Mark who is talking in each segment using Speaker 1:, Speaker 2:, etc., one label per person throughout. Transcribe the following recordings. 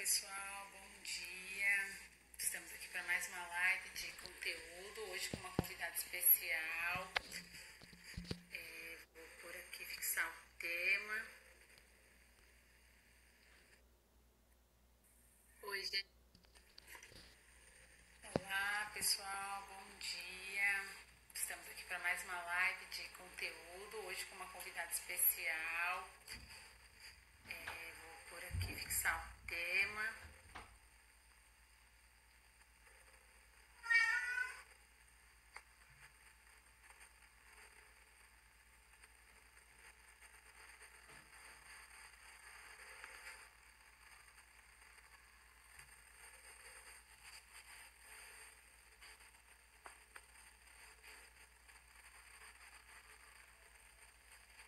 Speaker 1: pessoal, bom dia. Estamos aqui para mais uma live de conteúdo, hoje com uma convidada especial. Vou por aqui fixar o tema. Hoje. Olá pessoal, bom dia. Estamos aqui para mais uma live de conteúdo, hoje com uma convidada especial. Vou por aqui fixar o tema.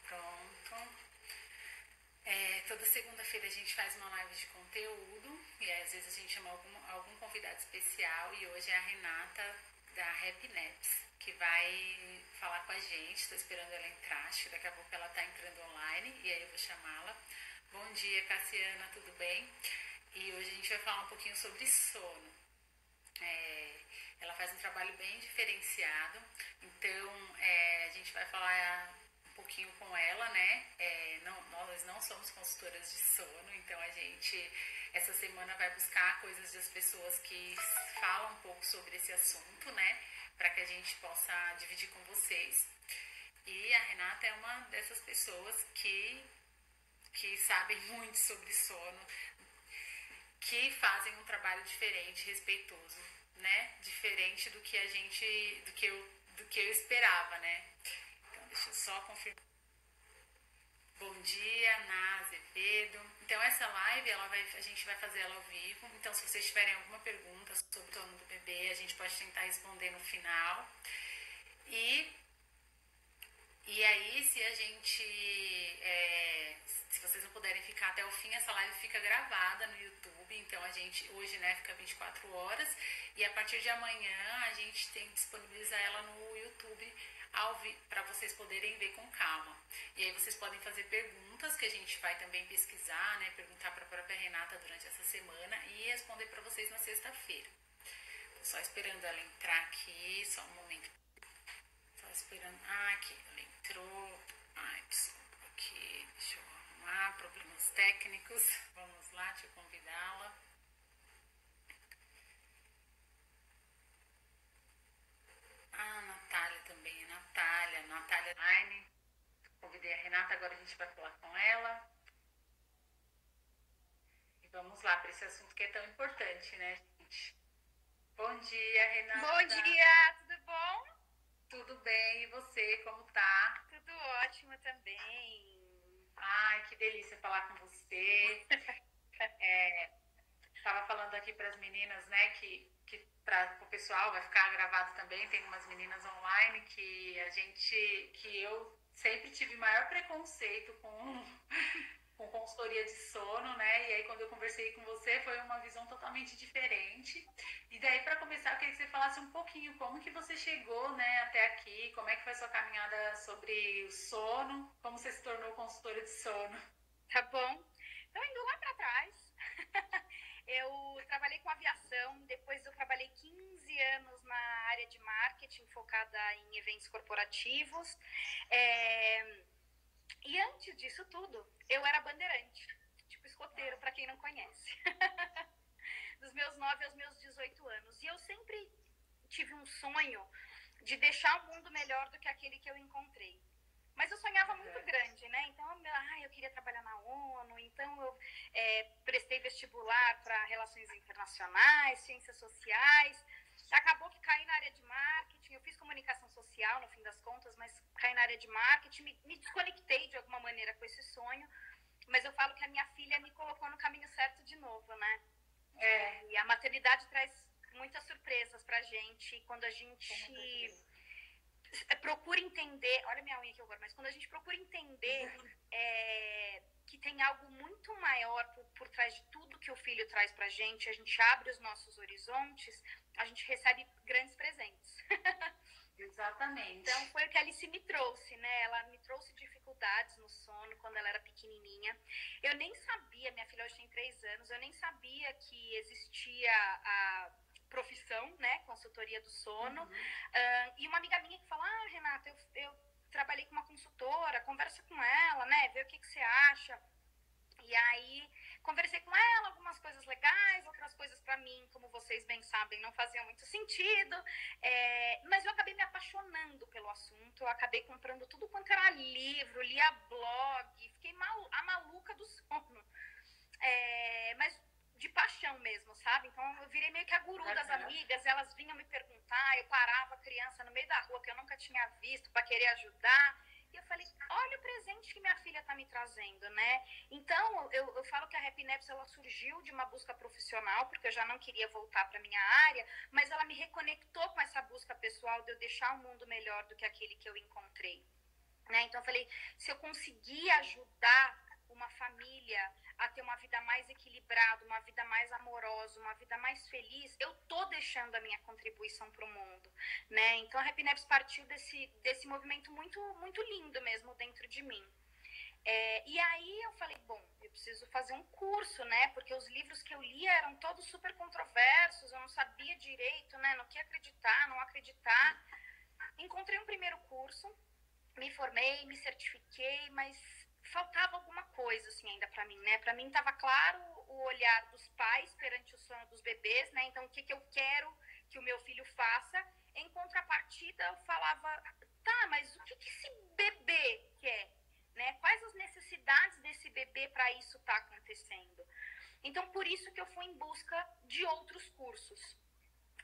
Speaker 1: Pronto. Toda segunda-feira a gente faz uma live de conteúdo e às vezes a gente chama algum convidado especial e hoje é a Renata da Happy Naps que vai falar com a gente. Estou esperando ela entrar, acho que daqui a pouco ela está entrando online e aí eu vou chamá-la. Bom dia, Cassiana, tudo bem? E hoje a gente vai falar um pouquinho sobre sono. Ela faz um trabalho bem diferenciado, então a gente vai falar um pouquinho com ela, né? Nós não somos consultoras de sono, então a gente essa semana vai buscar coisas das pessoas que falam um pouco sobre esse assunto, né? Para que a gente possa dividir com vocês. E a Renata é uma dessas pessoas que sabem muito sobre sono, que fazem um trabalho diferente, respeitoso, né? Diferente do que a gente, do que eu esperava, né? Então, deixa eu só confirmar. Bom dia, Ana Azevedo. Então, essa live, a gente vai fazer ela ao vivo. Então, se vocês tiverem alguma pergunta sobre o sono do bebê, a gente pode tentar responder no final. E aí, se vocês não puderem ficar até o fim, essa live fica gravada no YouTube. Então a gente hoje, né, fica 24 horas e a partir de amanhã a gente tem que disponibilizar ela no YouTube para vocês poderem ver com calma. E aí vocês podem fazer perguntas que a gente vai também pesquisar, né, perguntar para a própria Renata durante essa semana e responder para vocês na sexta-feira. Tô só esperando ela entrar aqui, só um momento. Só esperando. Aqui, ela entrou. Ai, pessoal, aqui, deixa eu arrumar. Problemas técnicos. Vamos lá, deixa eu convidá-la. A Natália também, Natália Line. Convidei a Renata, agora a gente vai falar com ela. E vamos lá para esse assunto que é tão importante, né, gente? Bom dia, Renata.
Speaker 2: Bom dia, tudo bom?
Speaker 1: Tudo bem, e você, como tá?
Speaker 2: Tudo ótimo também.
Speaker 1: Ai, que delícia falar com você. Tava falando aqui para as meninas, né, que para o pessoal vai ficar gravado também, tem umas meninas online que eu sempre tive maior preconceito com consultoria de sono, né? E aí quando eu conversei com você foi uma visão totalmente diferente. E daí para começar, eu queria que você falasse um pouquinho como que você chegou, né, até aqui, como é que foi a sua caminhada sobre o sono, como você se tornou consultora de sono.
Speaker 2: Tá bom? Então, indo lá para trás, eu trabalhei com aviação, depois eu trabalhei 15 anos na área de marketing, focada em eventos corporativos. E antes disso tudo, eu era bandeirante, tipo escoteiro, para quem não conhece. Dos meus 9 aos meus 18 anos. E eu sempre tive um sonho de deixar o mundo melhor do que aquele que eu encontrei. Mas eu sonhava muito grande, né? Então, eu queria trabalhar na ONU, então eu prestei vestibular para Relações Internacionais, Ciências Sociais. Acabou que caí na área de marketing, eu fiz comunicação social no fim das contas, mas caí na área de marketing, me desconectei de alguma maneira com esse sonho, mas eu falo que a minha filha me colocou no caminho certo de novo, né? E a maternidade traz muitas surpresas pra gente, quando a gente procura entender, olha minha unha aqui agora, mas quando a gente procura entender que tem algo muito maior por trás de tudo que o filho traz pra gente, a gente abre os nossos horizontes, a gente recebe grandes presentes.
Speaker 1: Exatamente.
Speaker 2: Então, foi o que a Alice me trouxe, né? Ela me trouxe dificuldades no sono quando ela era pequenininha. Eu nem sabia, minha filha hoje tem 3 anos, eu nem sabia que existia a profissão, né? Consultoria do sono. E uma amiga minha que fala, Renata, eu trabalhei com uma consultora, conversa com ela, né? Vê o que você acha. E aí, conversei com ela, algumas coisas legais, outras coisas pra mim, como vocês bem sabem, não faziam muito sentido. Mas eu acabei me apaixonando pelo assunto, eu acabei comprando tudo quanto era livro, lia blog, fiquei a maluca do sono. Mas de paixão mesmo, sabe? Então eu virei meio que a guru das amigas, elas vinham me perguntar, eu parava a criança no meio da rua que eu nunca tinha visto para querer ajudar. E eu falei, olha o presente que minha filha tá me trazendo, né? Então, eu falo que a Happy Naps, ela surgiu de uma busca profissional, porque eu já não queria voltar para minha área, mas ela me reconectou com essa busca pessoal de eu deixar um mundo melhor do que aquele que eu encontrei, né? Então, eu falei, se eu conseguir ajudar uma família a ter uma vida mais equilibrada, uma vida mais amorosa, uma vida mais feliz, eu tô deixando a minha contribuição para o mundo, né? Então a Happy Naps partiu desse movimento muito, muito lindo mesmo dentro de mim. E aí eu falei, bom, eu preciso fazer um curso, né? Porque os livros que eu lia eram todos super controversos, eu não sabia direito, né? No que acreditar, não acreditar. Encontrei um primeiro curso, me formei, me certifiquei, mas faltava alguma coisa assim ainda para mim, né? Para mim estava claro o olhar dos pais perante o sono dos bebês, né? Então o que eu quero que o meu filho faça? Em contrapartida eu falava, tá, mas o que esse bebê quer, né? Quais as necessidades desse bebê para isso tá acontecendo? Então por isso que eu fui em busca de outros cursos.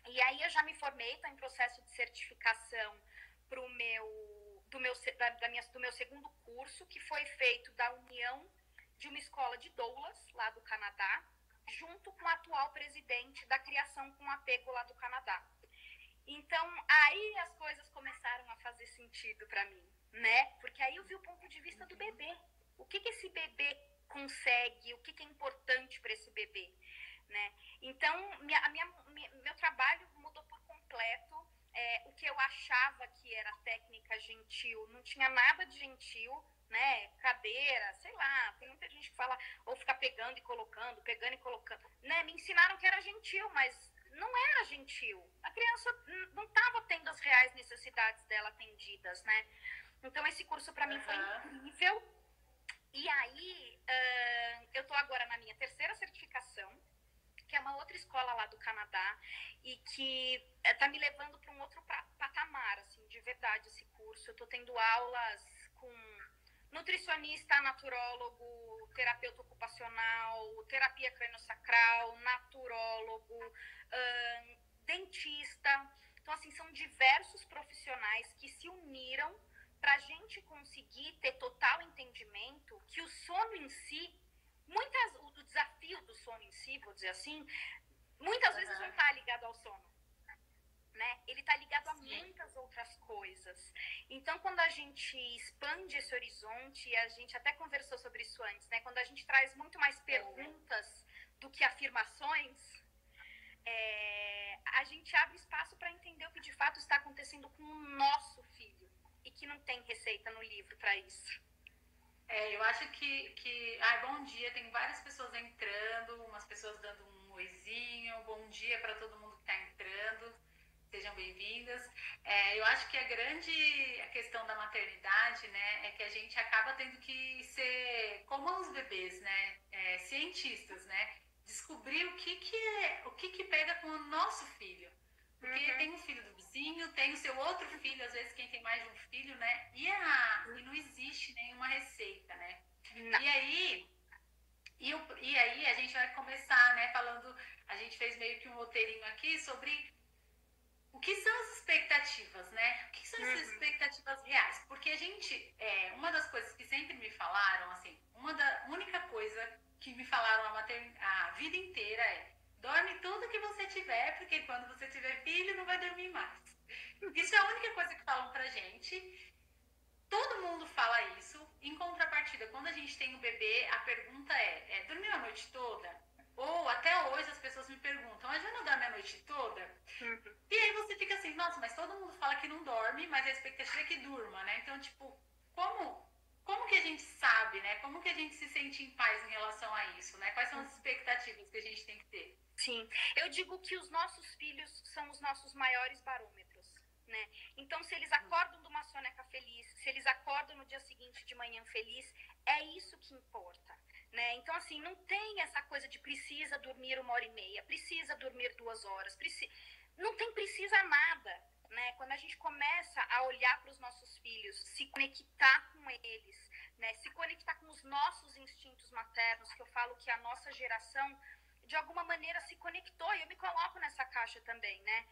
Speaker 2: E aí eu já me formei, estou em processo de certificação pro do meu segundo curso, que foi feito da união de uma escola de doulas, lá do Canadá, junto com o atual presidente da Criação com Apego lá do Canadá. Então, aí as coisas começaram a fazer sentido para mim, né? Porque aí eu vi o ponto de vista do bebê. O que esse bebê consegue, o que é importante para esse bebê, né? Então, meu trabalho mudou por completo. O que eu achava que era técnica gentil, não tinha nada de gentil, né? Cadeira, sei lá, tem muita gente que fala, ou ficar pegando e colocando, né? Me ensinaram que era gentil, mas não era gentil. A criança não estava tendo as reais necessidades dela atendidas, né? Então, esse curso para mim foi incrível. E aí, eu tô agora na minha terceira certificação, que é uma outra escola lá do Canadá, e que tá me levando para um outro patamar, assim, de verdade, esse curso. Eu tô tendo aulas com nutricionista, naturólogo, terapeuta ocupacional, terapia craniosacral, naturólogo, dentista. Então, assim, são diversos profissionais que se uniram para a gente conseguir ter total entendimento que o sono em si, o desafio do sono em si, vou dizer assim, muitas vezes não está ligado ao sono, né? Ele está ligado a muitas outras coisas. Então, quando a gente expande esse horizonte, e a gente até conversou sobre isso antes, né? Quando a gente traz muito mais perguntas do que afirmações, a gente abre espaço para entender o que de fato está acontecendo com o nosso filho e que não tem receita no livro para isso.
Speaker 1: Eu acho que bom dia, tem várias pessoas entrando, umas pessoas dando um oizinho, bom dia para todo mundo que está entrando, sejam bem-vindas. Eu acho que a questão da maternidade, né, é que a gente acaba tendo que ser como os bebês, né, cientistas, né, descobrir o que pega com o nosso filho. Porque tem um filho do vizinho, tem o seu outro filho, às vezes quem tem mais de um filho, né? E não existe nenhuma receita, né?
Speaker 2: Não.
Speaker 1: E aí a gente vai começar, né, falando, a gente fez meio que um roteirinho aqui sobre o que são as expectativas, né? O que são essas expectativas reais? Porque a gente, uma das coisas que sempre me falaram, assim, única coisa que me falaram a vida inteira dorme tudo que você tiver, porque quando você tiver filho não vai dormir mais. Isso é a única coisa que falam pra gente. todo mundo fala isso. Em contrapartida, quando a gente tem um bebê, a pergunta dormiu a noite toda? Ou até hoje as pessoas me perguntam, a Jana dorme a noite toda? E aí você fica assim, nossa, mas todo mundo fala que não dorme, mas a expectativa é que durma, né? Então, tipo, como que a gente sabe, né? Como que a gente se sente em paz em relação a isso, né? Quais são as expectativas que a gente tem que ter?
Speaker 2: Sim, eu digo que os nossos filhos são os nossos maiores barômetros, né? Então, se eles acordam de uma soneca feliz, se eles acordam no dia seguinte de manhã feliz, é isso que importa, né? Então, assim, não tem essa coisa de precisa dormir 1h30, precisa dormir 2 horas, não tem precisa nada, né? Quando a gente começa a olhar para os nossos filhos, se conectar com eles, né? Se conectar com os nossos instintos maternos, que eu falo que a nossa geração de alguma maneira se conectou, e eu me coloco nessa caixa também, né?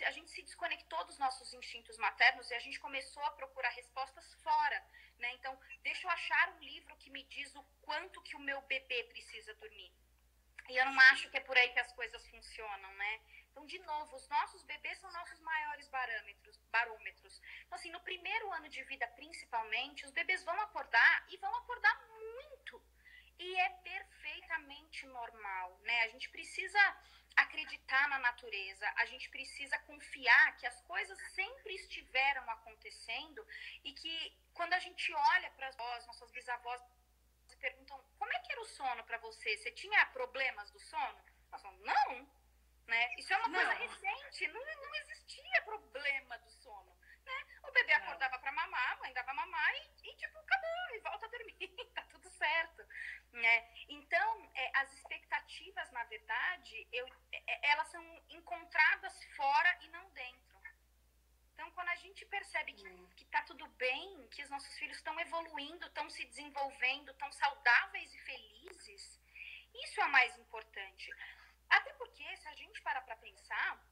Speaker 2: A gente se desconectou dos nossos instintos maternos e a gente começou a procurar respostas fora, né? Então, deixa eu achar um livro que me diz o quanto que o meu bebê precisa dormir. E eu não acho que é por aí que as coisas funcionam, né? Então, de novo, os nossos bebês são nossos maiores barômetros. Então, assim, no primeiro ano de vida, principalmente, os bebês vão acordar e vão acordar muito. E é perfeitamente normal, né? A gente precisa acreditar na natureza, a gente precisa confiar que as coisas sempre estiveram acontecendo e que quando a gente olha para as avós, nossas bisavós, e perguntam como é que era o sono para você? Você tinha problemas do sono? Nós falamos, não, né? Isso é uma coisa recente, não existia problema do sono, né? O bebê acordava para mamar, a mãe dava mamar e tipo, acabou, e volta a dormir, tá tudo certo, né? Então, as expectativas, na verdade, elas são encontradas fora e não dentro. Então, quando a gente percebe que tá tudo bem, que os nossos filhos estão evoluindo, estão se desenvolvendo, estão saudáveis e felizes, isso é o mais importante. Até porque, se a gente parar para pensar,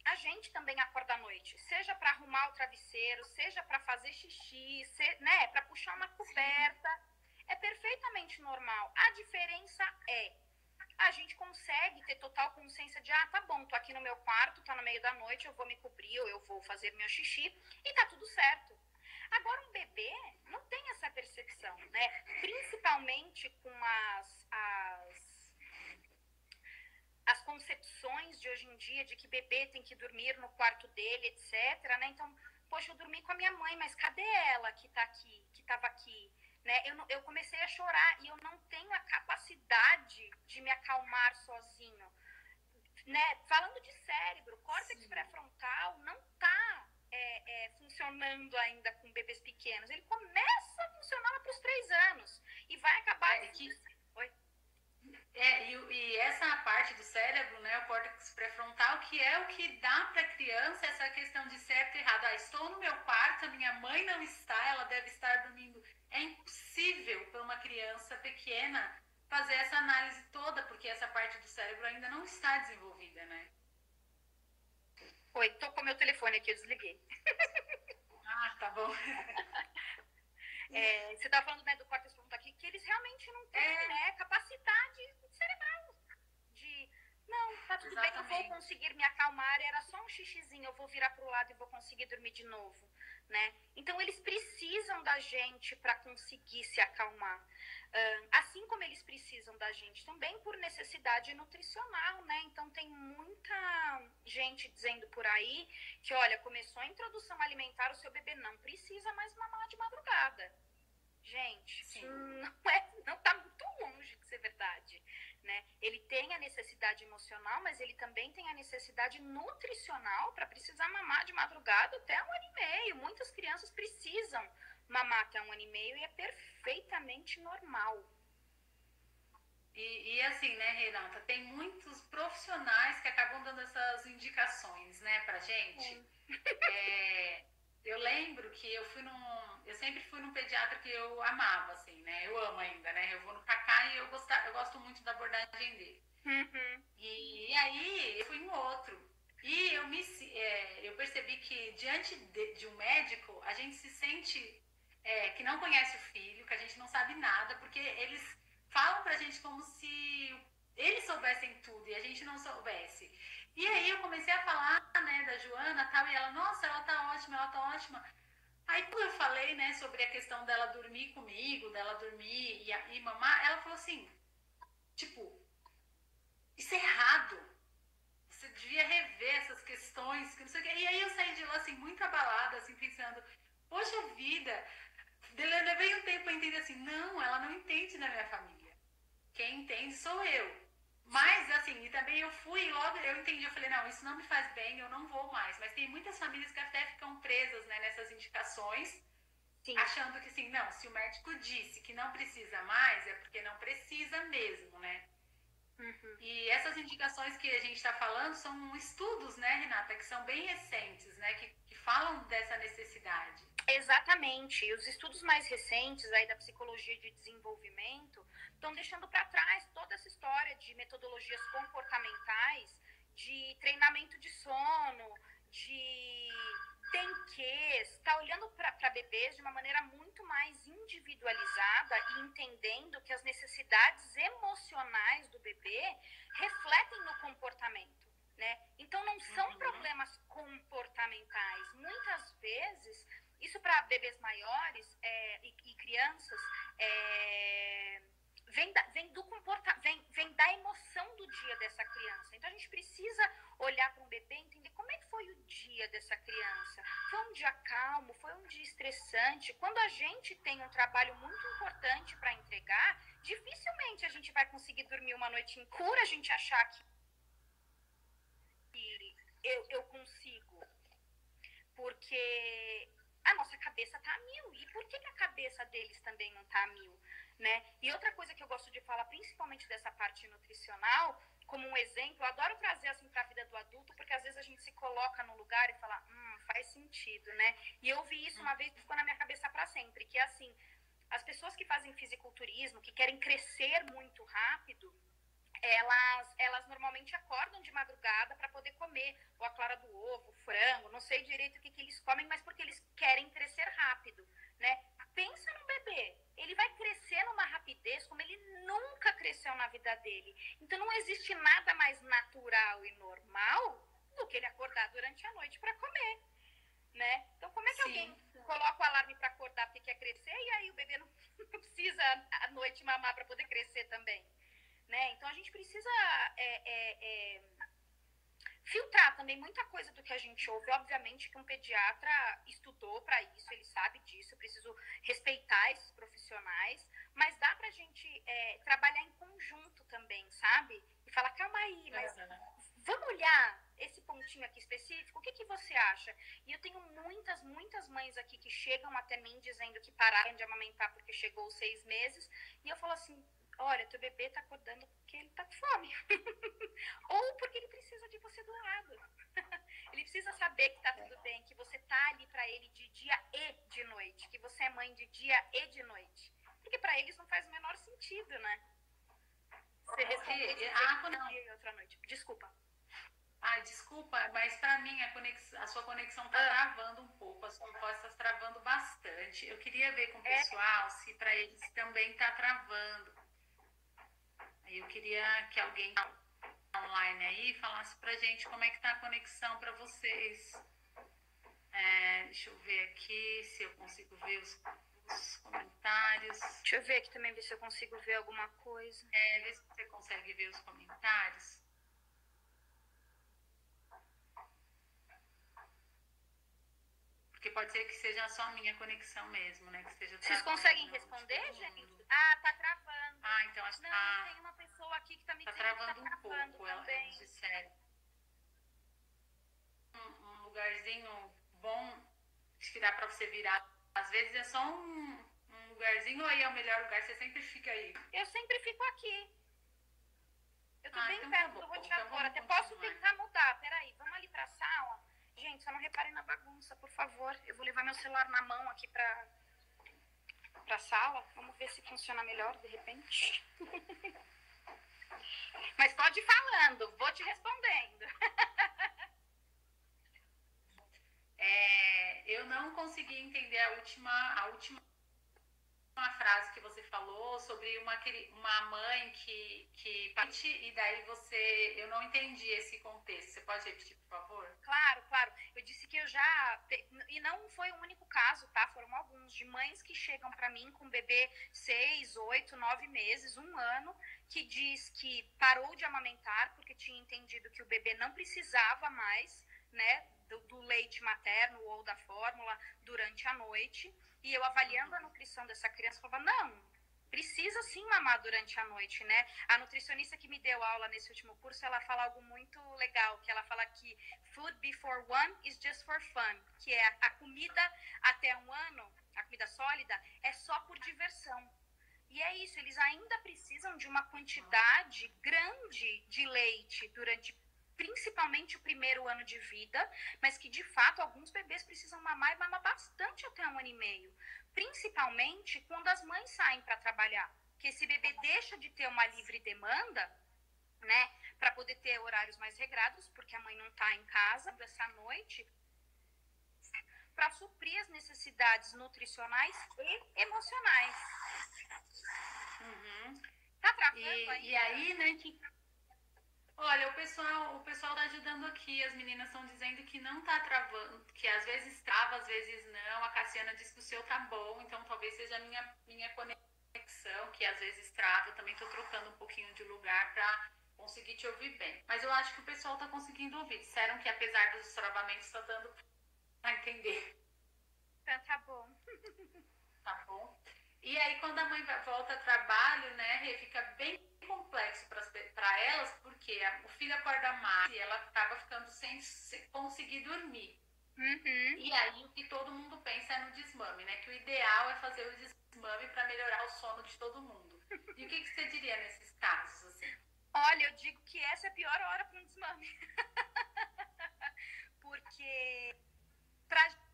Speaker 2: a gente também acorda à noite, seja para arrumar o travesseiro, seja para fazer xixi, né, para puxar uma coberta. É perfeitamente normal. A diferença a gente consegue ter total consciência de, tá bom, tô aqui no meu quarto, tá no meio da noite, eu vou me cobrir, ou eu vou fazer meu xixi, e tá tudo certo. Agora, um bebê não tem essa percepção, né? Principalmente com as concepções de hoje em dia, de que bebê tem que dormir no quarto dele, etc, né? Então, poxa, eu dormi com a minha mãe, mas cadê ela que tá aqui, que tava aqui? Né? Eu comecei a chorar e eu não tenho a capacidade de me acalmar sozinho. Né? Falando de cérebro, córtex pré-frontal não está funcionando ainda com bebês pequenos. Ele começa a funcionar lá para os 3 anos e vai acabar... Oi?
Speaker 1: E essa parte do cérebro, né, o córtex pré-frontal, que é o que dá para a criança essa questão de certo e errado. Estou no meu quarto, a minha mãe não está, ela deve estar dormindo. É impossível para uma criança pequena fazer essa análise toda, porque essa parte do cérebro ainda não está desenvolvida, né?
Speaker 2: Oi, tocou meu telefone aqui, eu desliguei.
Speaker 1: Tá bom.
Speaker 2: Você estava falando, né, do córtex pré-frontal aqui, que eles realmente não têm, né, capacidade cerebral de... Não, tá tudo bem, eu vou conseguir me acalmar, era só um xixizinho, eu vou virar pro lado e vou conseguir dormir de novo, né? Então, eles precisam da gente para conseguir se acalmar. Assim como eles precisam da gente também por necessidade nutricional, né? Então, tem muita gente dizendo por aí que, olha, começou a introdução alimentar, o seu bebê não precisa mais mamar de madrugada. Gente, não tá muito longe de ser verdade, né? Ele tem a necessidade emocional, mas ele também tem a necessidade nutricional para precisar mamar de madrugada até 1 ano e meio. Muitas crianças precisam mamar até 1 ano e meio e é perfeitamente normal.
Speaker 1: E assim, né, Renata, tem muitos profissionais que acabam dando essas indicações, né, pra gente. Eu lembro que eu sempre fui num pediatra que eu amava, assim, né? Eu amo ainda, né? Eu vou no Cacá e eu gosto muito da abordagem dele. E aí eu fui em outro. E eu percebi que diante de um médico, a gente se sente que não conhece o filho, que a gente não sabe nada, porque eles falam pra gente como se eles soubessem tudo e a gente não soubesse. E aí eu comecei a falar, né, da Joana tal, e ela, nossa, ela tá ótima. Aí quando eu falei, né, sobre a questão dela dormir comigo, dela dormir e mamar, ela falou assim, tipo, isso é errado. Você devia rever essas questões, que não sei o quê. E aí eu saí de lá, assim, muito abalada, assim, pensando, poxa vida, eu levei um tempo para entender assim, não, ela não entende da minha família. Quem entende sou eu. Mas, assim, e também eu fui e logo eu entendi, eu falei, não, isso não me faz bem, eu não vou mais. Mas tem muitas famílias que até ficam presas, né, nessas indicações,
Speaker 2: Sim.
Speaker 1: achando que, assim, não, se o médico disse que não precisa mais, é porque não precisa mesmo, né?
Speaker 2: Uhum.
Speaker 1: E essas indicações que a gente está falando são estudos, né, Renata, que são bem recentes, né, que falam dessa necessidade.
Speaker 2: Exatamente. E os estudos mais recentes aí da psicologia de desenvolvimento estão deixando para trás toda essa história de metodologias comportamentais, de treinamento de sono, de tem que está olhando para bebês de uma maneira muito mais individualizada e entendendo que as necessidades emocionais do bebê refletem no comportamento, né? Então não são problemas comportamentais. Muitas vezes isso para bebês maiores e crianças vem da emoção do dia dessa criança. Então a gente precisa olhar para um bebê e entender como é que foi o dia dessa criança. Foi um dia calmo, foi um dia estressante. Quando a gente tem um trabalho muito importante para entregar, dificilmente a gente vai conseguir dormir uma noite em cura, a gente achar que eu consigo. Porque a nossa cabeça tá a mil. E por que a cabeça deles também não tá a mil, né? E outra coisa que eu gosto de falar, principalmente dessa parte nutricional, como um exemplo, eu adoro trazer assim para a vida do adulto, porque às vezes a gente se coloca no lugar e fala, faz sentido, né? E eu vi isso uma vez que ficou na minha cabeça para sempre, que é assim, as pessoas que fazem fisiculturismo, que querem crescer muito rápido, elas normalmente acordam de madrugada para poder comer ou a clara do ovo, frango, não sei direito o que eles comem, mas porque eles querem crescer rápido, né? Pensa no bebê, ele vai crescer numa rapidez como ele nunca cresceu na vida dele. Então não existe nada mais natural e normal do que ele acordar durante a noite para comer, né? Então como é que alguém coloca o alarme para acordar porque quer crescer e aí o bebê não precisa à noite mamar para poder crescer também? Né? Então a gente precisa filtrar também muita coisa do que a gente ouve. Obviamente que um pediatra estudou para isso, ele sabe disso, eu preciso respeitar esses profissionais, mas dá pra gente trabalhar em conjunto também, sabe? E falar, calma aí, mas vamos olhar esse pontinho aqui específico, o que você acha? E eu tenho muitas mães aqui que chegam até mim dizendo que pararam de amamentar porque chegou os 6 meses, e eu falo assim, olha, teu bebê tá acordando porque ele tá com fome. Ou porque ele precisa de você do lado. Ele precisa saber que tá tudo bem, que você tá ali pra ele de dia e de noite, que você é mãe de dia e de noite. Porque pra eles não faz o menor sentido, né? Você responder dia e outra noite. Desculpa.
Speaker 1: Ai, desculpa, mas pra mim a sua conexão tá travando um pouco, a sua voz tá travando bastante. Eu queria ver com o pessoal se pra eles também tá travando. Aí eu queria que alguém online aí falasse pra gente como é que tá a conexão pra vocês. Deixa eu ver aqui se eu consigo ver os comentários.
Speaker 2: Deixa eu ver aqui também, ver se eu consigo ver alguma coisa.
Speaker 1: Vê se você consegue ver os comentários. Porque pode ser que seja só a minha conexão mesmo, né? Que esteja
Speaker 2: Vocês conseguem responder, gente? Tá travando.
Speaker 1: Então acho que
Speaker 2: tem uma pessoa aqui que tá me
Speaker 1: dizendo
Speaker 2: travando
Speaker 1: um pouco,
Speaker 2: também.
Speaker 1: Elas disseram. Um lugarzinho bom que dá pra você virar. Às vezes é só um lugarzinho ou aí é o melhor lugar? Você sempre fica aí?
Speaker 2: Eu sempre fico aqui. Eu tô bem
Speaker 1: então
Speaker 2: perto
Speaker 1: tá
Speaker 2: do
Speaker 1: bom.
Speaker 2: roteador.
Speaker 1: Então
Speaker 2: até posso tentar mudar. Peraí, vamos ali pra sala? Gente, só não reparem na bagunça, por favor. Eu vou levar meu celular na mão aqui pra sala. Vamos ver se funciona melhor, de repente. Mas pode ir falando, vou te respondendo.
Speaker 1: Eu não consegui entender a última frase que você falou sobre uma mãe que e daí eu não entendi esse contexto. Você pode repetir, por favor?
Speaker 2: Claro. Eu disse que eu já... E não foi o único caso, tá? Foram alguns de mães que chegam para mim com bebê 6, 8, 9 meses, 1 ano, que diz que parou de amamentar porque tinha entendido que o bebê não precisava mais, né, do leite materno ou da fórmula durante a noite. E eu avaliando a nutrição dessa criança, falava, não, precisa sim mamar durante a noite, né? A nutricionista que me deu aula nesse último curso, ela fala algo muito legal, que ela fala que food before one is just for fun, que é a comida até 1 ano, a comida sólida, é só por diversão. E é isso, eles ainda precisam de uma quantidade grande de leite durante principalmente o primeiro ano de vida, mas que de fato alguns bebês precisam mamar e mamar bastante até 1 ano e meio, principalmente quando as mães saem para trabalhar, que esse bebê deixa de ter uma livre demanda, né, para poder ter horários mais regrados, porque a mãe não está em casa essa noite, para suprir as necessidades nutricionais e emocionais. Tá travando aí?
Speaker 1: E aí, né, olha, o pessoal tá ajudando aqui, as meninas estão dizendo que não tá travando, que às vezes trava, às vezes não. A Cassiana disse que o seu tá bom, então talvez seja a minha conexão, que às vezes trava. Eu também tô trocando um pouquinho de lugar pra conseguir te ouvir bem. Mas eu acho que o pessoal tá conseguindo ouvir. Disseram que apesar dos travamentos, tá dando pra entender.
Speaker 2: Então tá bom.
Speaker 1: Tá bom? E aí, quando a mãe volta ao trabalho, né, fica bem complexo para elas, porque o filho acorda mais e ela acaba ficando sem conseguir dormir. E aí, o que todo mundo pensa é no desmame, né? Que o ideal é fazer o desmame para melhorar o sono de todo mundo. E o que você diria nesses casos, assim?
Speaker 2: Olha, eu digo que essa é a pior hora para um desmame. Porque pra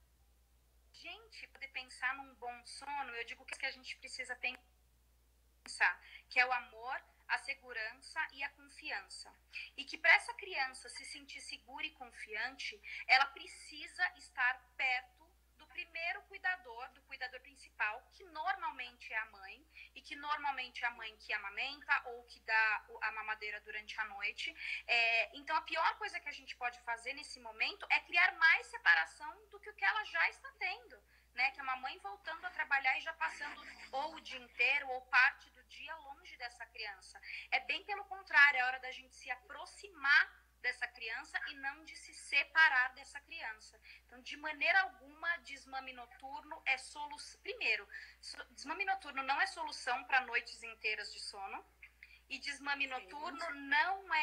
Speaker 2: gente poder pensar num bom sono, eu digo que a gente precisa pensar, que é o amor, a segurança e a confiança. E que para essa criança se sentir segura e confiante, ela precisa estar perto do primeiro cuidador, do cuidador principal, que normalmente é a mãe, e que normalmente é a mãe que amamenta ou que dá a mamadeira durante a noite. Então, a pior coisa que a gente pode fazer nesse momento é criar mais separação do que o que ela já está tendo, né? Que é uma mãe voltando a trabalhar e já passando ou o dia inteiro ou parte do dia longe dessa criança. É bem pelo contrário, é hora da gente se aproximar dessa criança e não de se separar dessa criança. Então, de maneira alguma, desmame noturno é solução. Primeiro, desmame noturno não é solução para noites inteiras de sono. E desmame noturno não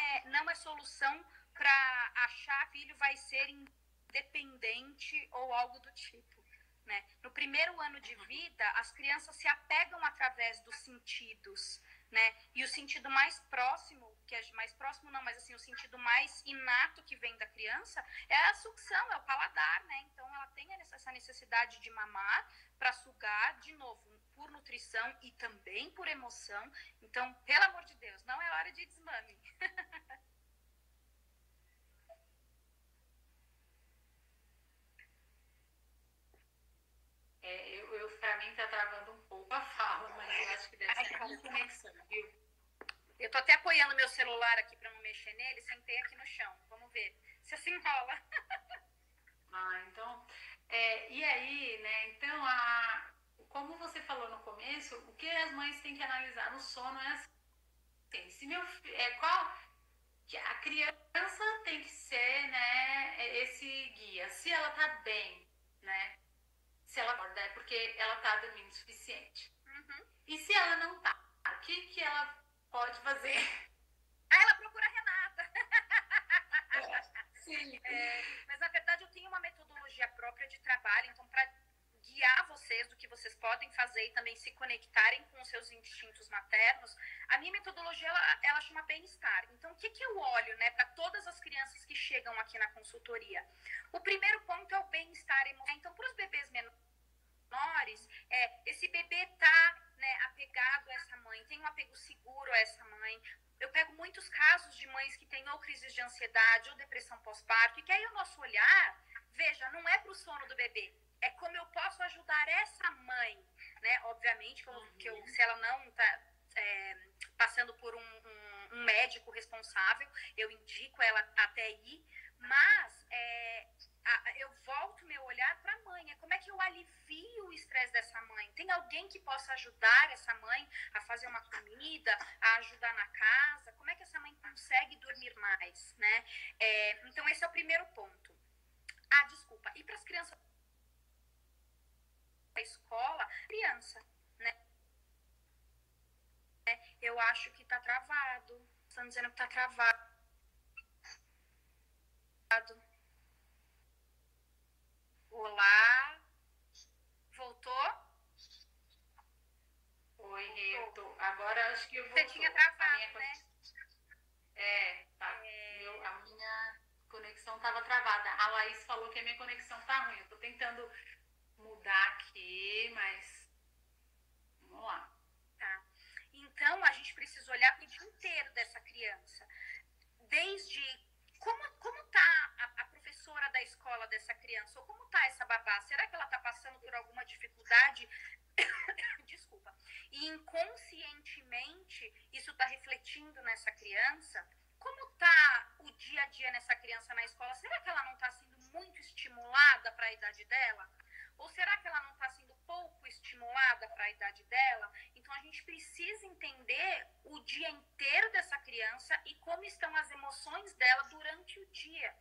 Speaker 2: é solução para achar que o filho vai ser independente ou algo do tipo, né? No primeiro ano de vida, as crianças se apegam através dos sentidos, né? E o sentido mais próximo, mas assim, o sentido mais inato que vem da criança é a sucção, é o paladar, né? Então ela tem essa necessidade de mamar para sugar, de novo, por nutrição e também por emoção. Então, pelo amor de Deus, não é hora de desmame.
Speaker 1: Pra mim tá travando um pouco a fala, mas eu acho que deve ser a conexão, viu?
Speaker 2: Eu tô até apoiando meu celular aqui pra não mexer nele, sentei aqui no chão. Vamos ver se assim rola.
Speaker 1: Então... e aí, né, então, como você falou no começo, o que as mães têm que analisar no sono é assim, se meu que a criança tem que ser, né, esse guia. Se ela tá bem, né, se ela acorda, é porque ela tá dormindo o suficiente. E se ela não tá, o que ela pode fazer?
Speaker 2: Ela procura a Renata.
Speaker 1: Sim.
Speaker 2: Mas na verdade eu tenho uma metodologia própria de trabalho, então para guiar vocês do que vocês podem fazer e também se conectarem com os seus instintos maternos, a minha metodologia ela chama bem-estar. Então o que eu olho, né, para todas as crianças que chegam aqui na consultoria? O primeiro ponto é o bem-estar emocional. Então para os bebês menores, esse bebê tá, né, apegado a essa mãe, tem um apego seguro a essa mãe. Eu pego muitos casos de mães que têm ou crises de ansiedade ou depressão pós-parto, e que aí o nosso olhar, veja, não é para o sono do bebê, é como eu posso ajudar essa mãe, né? Obviamente, se ela não está passando por um médico responsável, eu indico ela até ir, mas eu volto meu olhar para a mãe. Como é que eu alivio o estresse dessa mãe? Tem alguém que possa ajudar essa mãe a fazer uma comida, a ajudar na casa? Como é que essa mãe consegue dormir mais, né? Então, esse é o primeiro ponto. Desculpa. E para as crianças da escola, criança, né? Eu acho que tá travado. Estão dizendo que tá travado. Olá? Voltou?
Speaker 1: Oi, Reto. Agora acho que eu
Speaker 2: voltou. Você tinha travado, né?
Speaker 1: Tá. A minha conexão estava travada. A Laís falou que a minha conexão tá ruim. Eu tô tentando mudar aqui, mas vamos lá.
Speaker 2: Tá. Então, a gente precisa olhar para o dia inteiro dessa criança. Desde como tá a professora da escola dessa criança, ou como tá essa babá? Será que ela tá passando por alguma dificuldade? Desculpa. E inconscientemente isso tá refletindo nessa criança? Como tá o dia a dia nessa criança na escola? Será que ela não tá sendo muito estimulada para a idade dela? Ou será que ela não está sendo pouco estimulada para a idade dela? Então, a gente precisa entender o dia inteiro dessa criança e como estão as emoções dela durante o dia.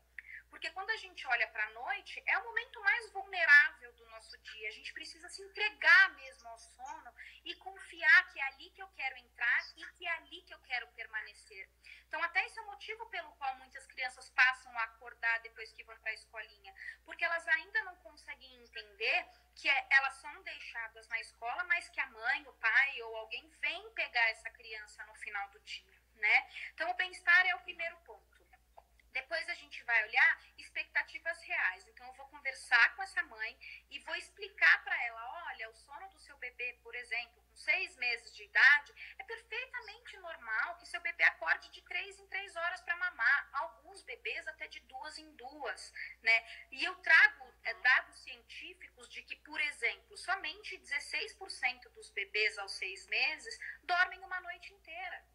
Speaker 2: Porque quando a gente olha para a noite, é o momento mais vulnerável do nosso dia. A gente precisa se entregar mesmo ao sono e confiar que é ali que eu quero entrar e que é ali que eu quero permanecer. Então, até esse é o motivo pelo qual muitas crianças passam a acordar depois que vão para a escolinha. Porque elas ainda não conseguem entender que elas são deixadas na escola, mas que a mãe, o pai ou alguém vem pegar essa criança no final do dia, né? Então, o bem-estar é o primeiro ponto. Depois a gente vai olhar expectativas reais. Então, eu vou conversar com essa mãe e vou explicar para ela, olha, o sono do seu bebê, por exemplo, com 6 meses de idade, é perfeitamente normal que seu bebê acorde de 3 em 3 horas para mamar. Alguns bebês até de 2 em 2, né? E eu trago dados científicos de que, por exemplo, somente 16% dos bebês aos 6 meses dormem uma noite inteira,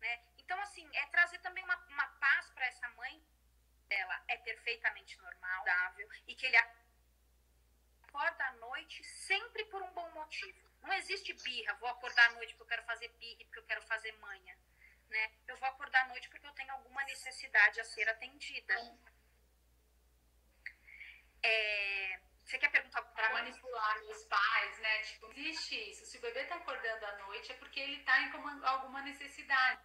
Speaker 2: né? Então, assim, é trazer também uma paz para essa mãe dela. É perfeitamente normal, saudável, e que ele acorda à noite sempre por um bom motivo. Não existe birra, vou acordar à noite porque eu quero fazer birra, porque eu quero fazer manha, né? Eu vou acordar à noite porque eu tenho alguma necessidade a ser atendida. Você quer perguntar
Speaker 1: para manipular os pais, né? Tipo, existe isso. Se o bebê tá acordando à noite é porque ele tá em alguma necessidade,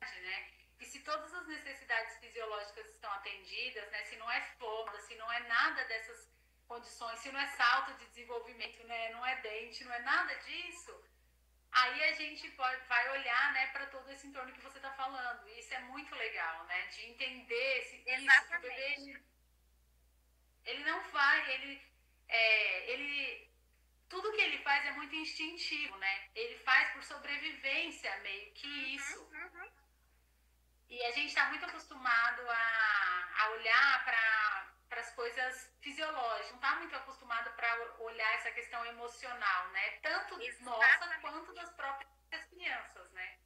Speaker 1: né? E se todas as necessidades fisiológicas estão atendidas, né? Se não é fome, se não é nada dessas condições, se não é salto de desenvolvimento, né? Não é dente, não é nada disso, aí a gente vai olhar, né, para todo esse entorno que você está falando. E isso é muito legal, né? De entender isso, que o bebê ele não vai, tudo que ele faz é muito instintivo, né? Ele faz por sobrevivência, meio que isso. E a gente está muito acostumado a olhar para as coisas fisiológicas, não está muito acostumado para olhar essa questão emocional, né? Tanto nossa quanto das próprias crianças, né?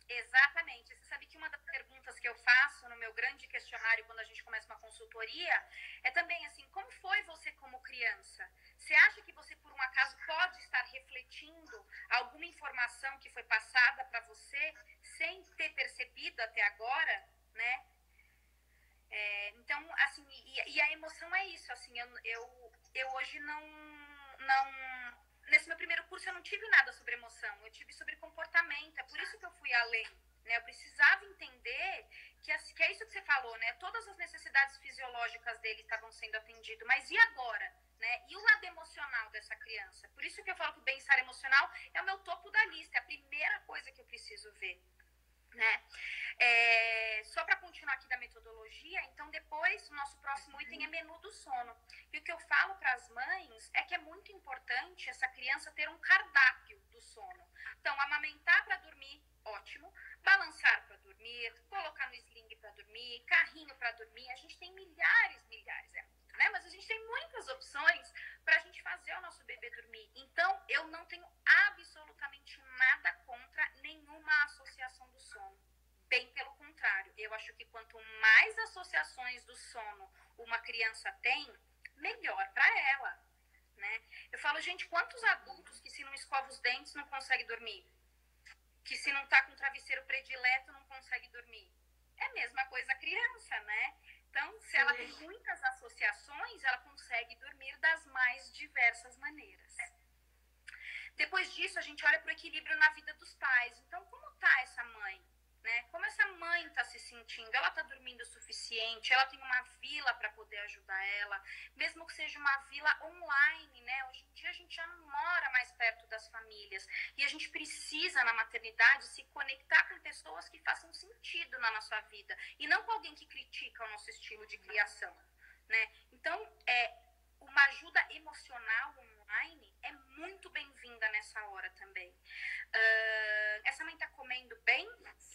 Speaker 2: Exatamente. Você sabe que uma das perguntas que eu faço no meu grande questionário quando a gente começa uma consultoria é também assim, como foi você como criança? Você acha que você, por um acaso, pode estar refletindo alguma informação que foi passada para você sem ter percebido até agora, né? Então, assim, e a emoção é isso, assim, eu hoje nesse meu primeiro curso eu não tive nada sobre emoção, eu tive sobre comportamento, é por isso que eu fui além, né? Eu precisava entender que é isso que você falou, né? Todas as necessidades fisiológicas dele estavam sendo atendidas, mas e agora? Né? E o lado emocional dessa criança? Por isso que eu falo que o bem-estar emocional é o meu topo da lista, é a primeira coisa que eu preciso ver, né? Só para continuar aqui da metodologia, então depois o nosso próximo item é menu do sono. E o que eu falo para as mães é que é muito importante essa criança ter um cardápio do sono. Então, amamentar para dormir, ótimo. Balançar para dormir, colocar no sling para dormir, carrinho para dormir. A gente tem milhares, é muito, né? Mas a gente tem muitas opções para a gente fazer o nosso bebê dormir. Então, eu não tenho absolutamente nada contra nenhuma associação do sono. Bem pelo contrário, eu acho que quanto mais associações do sono uma criança tem, melhor para ela, né? Eu falo, gente, quantos adultos que se não escova os dentes não consegue dormir? Que se não tá com travesseiro predileto não consegue dormir? É a mesma coisa a criança, né? Então, se ela tem muitas associações, ela consegue dormir das mais diversas maneiras. Depois disso, a gente olha para o equilíbrio na vida dos pais. Então, como tá essa mãe? Né? Como essa mãe está se sentindo? Ela está dormindo o suficiente? Ela tem uma vila para poder ajudar ela? Mesmo que seja uma vila online, né? Hoje em dia a gente já não mora mais perto das famílias. E a gente precisa, na maternidade, se conectar com pessoas que façam sentido na nossa vida. E não com alguém que critica o nosso estilo de criação, né? Então, uma ajuda emocional online é muito bem-vinda nessa hora também. Essa mãe tá comendo bem?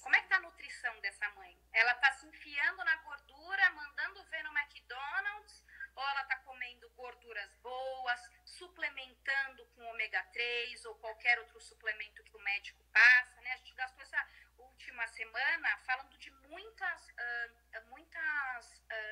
Speaker 2: Como é que tá a nutrição dessa mãe? Ela tá se enfiando na gordura, mandando ver no McDonald's? Ou ela tá comendo gorduras boas, suplementando com ômega 3 ou qualquer outro suplemento que o médico passa, né? A gente gastou essa última semana falando de muitas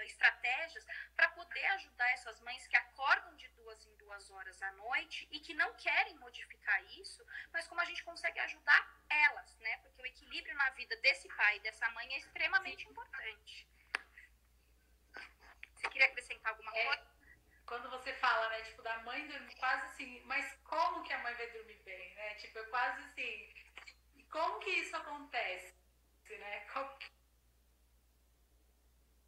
Speaker 2: estratégias para poder ajudar essas mães que acordam de 2 em 2 horas à noite e que não querem modificar isso, mas como a gente consegue ajudar elas, né? Porque o equilíbrio na vida desse pai e dessa mãe é extremamente importante. Você queria acrescentar alguma coisa?
Speaker 3: Quando você fala, né, tipo, da mãe dormir, quase assim, mas como que a mãe vai dormir bem, né? Tipo, é quase assim, como que isso acontece, né? Qual que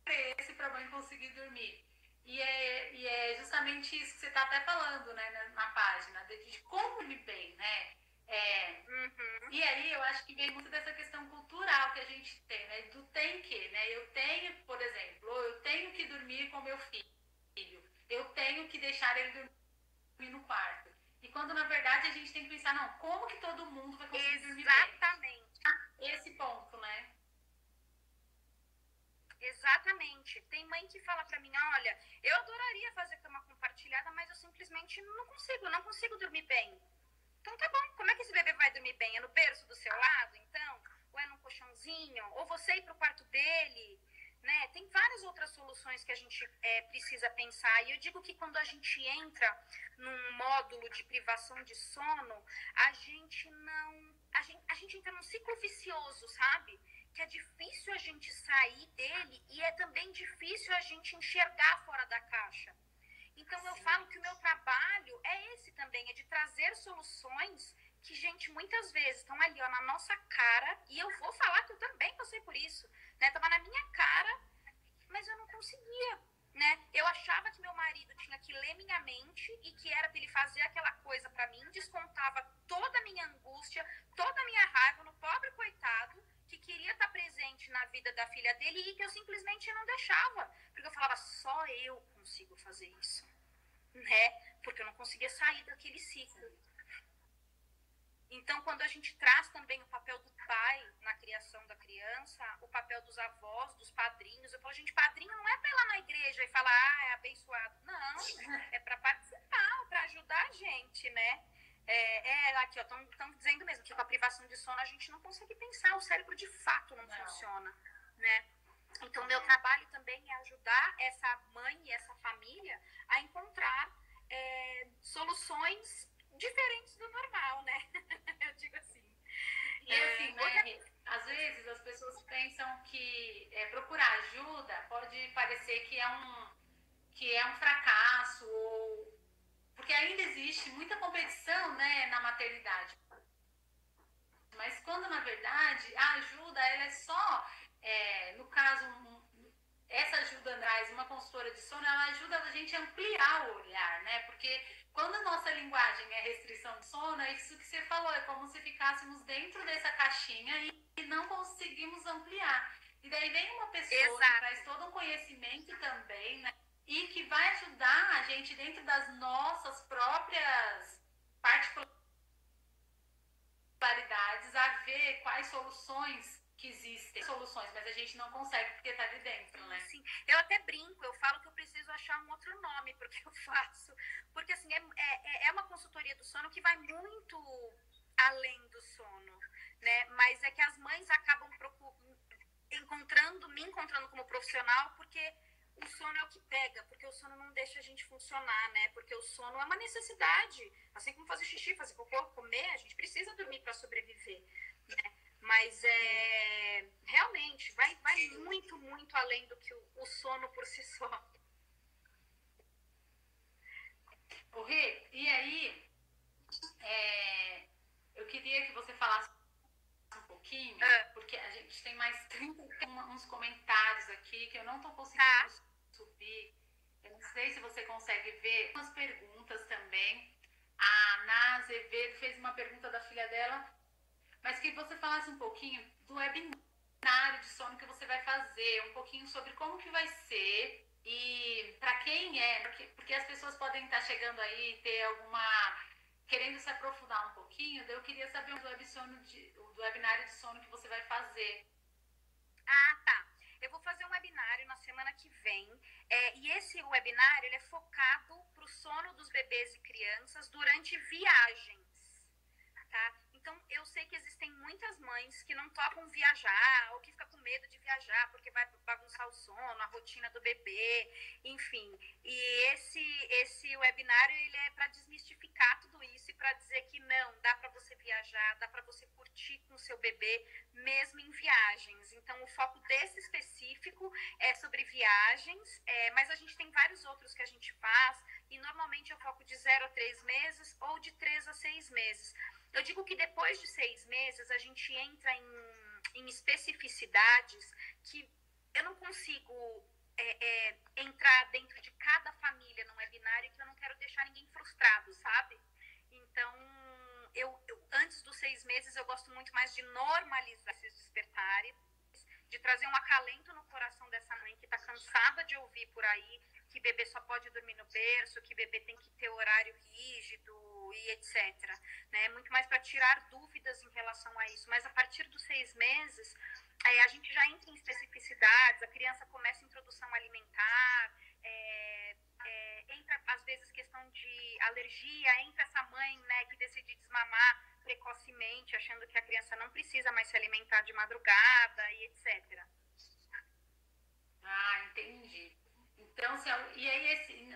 Speaker 3: é esse para a mãe conseguir dormir? E é justamente isso que você está até falando, né, na página, de como dormir bem, né? E aí eu acho que vem muito dessa questão cultural que a gente tem, né? Do tem que, né? Eu tenho, por exemplo, eu tenho que dormir com meu filho. Eu tenho que deixar ele dormir no quarto. E quando, na verdade, a gente tem que pensar, não, como que todo mundo vai conseguir dormir bem?
Speaker 2: Exatamente.
Speaker 3: Esse ponto, né?
Speaker 2: Exatamente. Tem mãe que fala pra mim, olha, eu adoraria fazer cama compartilhada, mas eu simplesmente não consigo dormir bem. Então tá bom, como é que esse bebê vai dormir bem? É no berço do seu lado, então? Ou é num colchãozinho? Ou você ir pro quarto dele? Né? Tem várias outras soluções que a gente precisa pensar. E eu digo que quando a gente entra num módulo de privação de sono, a gente entra num ciclo vicioso, sabe? Que é difícil a gente sair dele e é também difícil a gente enxergar fora da caixa. Então eu falo que o meu trabalho é esse também, é de trazer soluções que, gente, muitas vezes estão ali, ó, na nossa cara, e eu vou falar que eu também passei por isso, né? Tava na minha cara, mas eu não conseguia, né? Eu achava que meu marido tinha que ler minha mente e que era pra ele fazer aquela coisa pra mim, descontava toda a minha angústia, toda a minha raiva no pobre coitado, que queria estar presente na vida da filha dele e que eu simplesmente não deixava, porque eu falava, só eu consigo fazer isso, né? Porque eu não conseguia sair daquele ciclo. Então, quando a gente traz também o papel do pai na criação da criança, o papel dos avós, dos padrinhos, eu falo, gente, padrinho não é para ir lá na igreja e falar, é abençoado. Não, é para participar, para ajudar a gente, né? Aqui, ó, estão dizendo mesmo que com a privação de sono a gente não consegue pensar, o cérebro de fato não funciona, né? Então, meu trabalho também é ajudar essa mãe e essa família a encontrar soluções diferentes do normal, né? Eu digo assim.
Speaker 3: E assim, né, às vezes as pessoas pensam que procurar ajuda pode parecer que é um fracasso, ou porque ainda existe muita competição, né, na maternidade. Mas quando, na verdade, a ajuda, ela é só, no caso, essa ajuda, Andrés, uma consultora de sono, ela ajuda a gente a ampliar o olhar, né? Porque quando a nossa linguagem é restrição de sono, é isso que você falou, é como se ficássemos dentro dessa caixinha e não conseguimos ampliar. E daí vem uma pessoa que traz todo um conhecimento também, né? E que vai ajudar a gente dentro das nossas próprias particularidades a ver quais soluções que existem. Soluções, mas a gente não consegue porque tá ali dentro, né?
Speaker 2: Sim, eu até brinco, eu falo que eu preciso achar um outro nome porque eu faço. Porque assim, é uma consultoria do sono que vai muito além do sono, né? Mas é que as mães acabam me encontrando como profissional porque o sono é o que pega, porque o sono não deixa a gente funcionar, né? Porque o sono é uma necessidade. Assim como fazer xixi, fazer cocô, comer, a gente precisa dormir para sobreviver, né? Mas realmente vai muito, muito além do que o sono por si só.
Speaker 3: O Rê, e aí, eu queria que você falasse um pouquinho, porque a gente tem mais 30, uns comentários aqui que eu não estou conseguindo subir. Eu não sei se você consegue ver. Umas perguntas também. A Ana Azevedo fez uma pergunta da filha dela, mas que você falasse um pouquinho do webinário de sono que você vai fazer, um pouquinho sobre como que vai ser e para quem é, porque as pessoas podem estar chegando aí e ter querendo se aprofundar um pouquinho, daí eu queria saber do webinário de sono que você vai fazer.
Speaker 2: Ah, tá. Eu vou fazer um webinário na semana que vem, e esse webinário ele é focado para o sono dos bebês e crianças durante viagens, tá? Então, eu sei que existem muitas mães que não topam viajar ou que ficam com medo de viajar porque vai bagunçar o sono, a rotina do bebê, enfim. E esse webinário ele é para desmistificar tudo isso e para dizer que não, dá para você viajar, dá para você curtir com o seu bebê mesmo em viagens. Então, o foco desse específico é sobre viagens, mas a gente tem vários outros que a gente faz e normalmente eu foco de 0 a 3 meses ou de 3 a 6 meses. Eu digo que depois de 6 meses a gente entra em especificidades que eu não consigo entrar dentro de cada família num webinário que eu não quero deixar ninguém frustrado, sabe? Então, antes dos 6 meses eu gosto muito mais de normalizar esses despertares, de trazer um acalento no coração dessa mãe que está cansada de ouvir por aí que bebê só pode dormir no berço, que bebê tem que ter horário rígido e etc. Né? Muito mais para tirar dúvidas em relação a isso. Mas a partir dos 6 meses, a gente já entra em especificidades, a criança começa a introdução alimentar, entra às vezes questão de alergia, entra essa mãe, né, que decide desmamar precocemente, achando que a criança não precisa mais se alimentar de madrugada e etc.
Speaker 3: Ah, entendi. Então,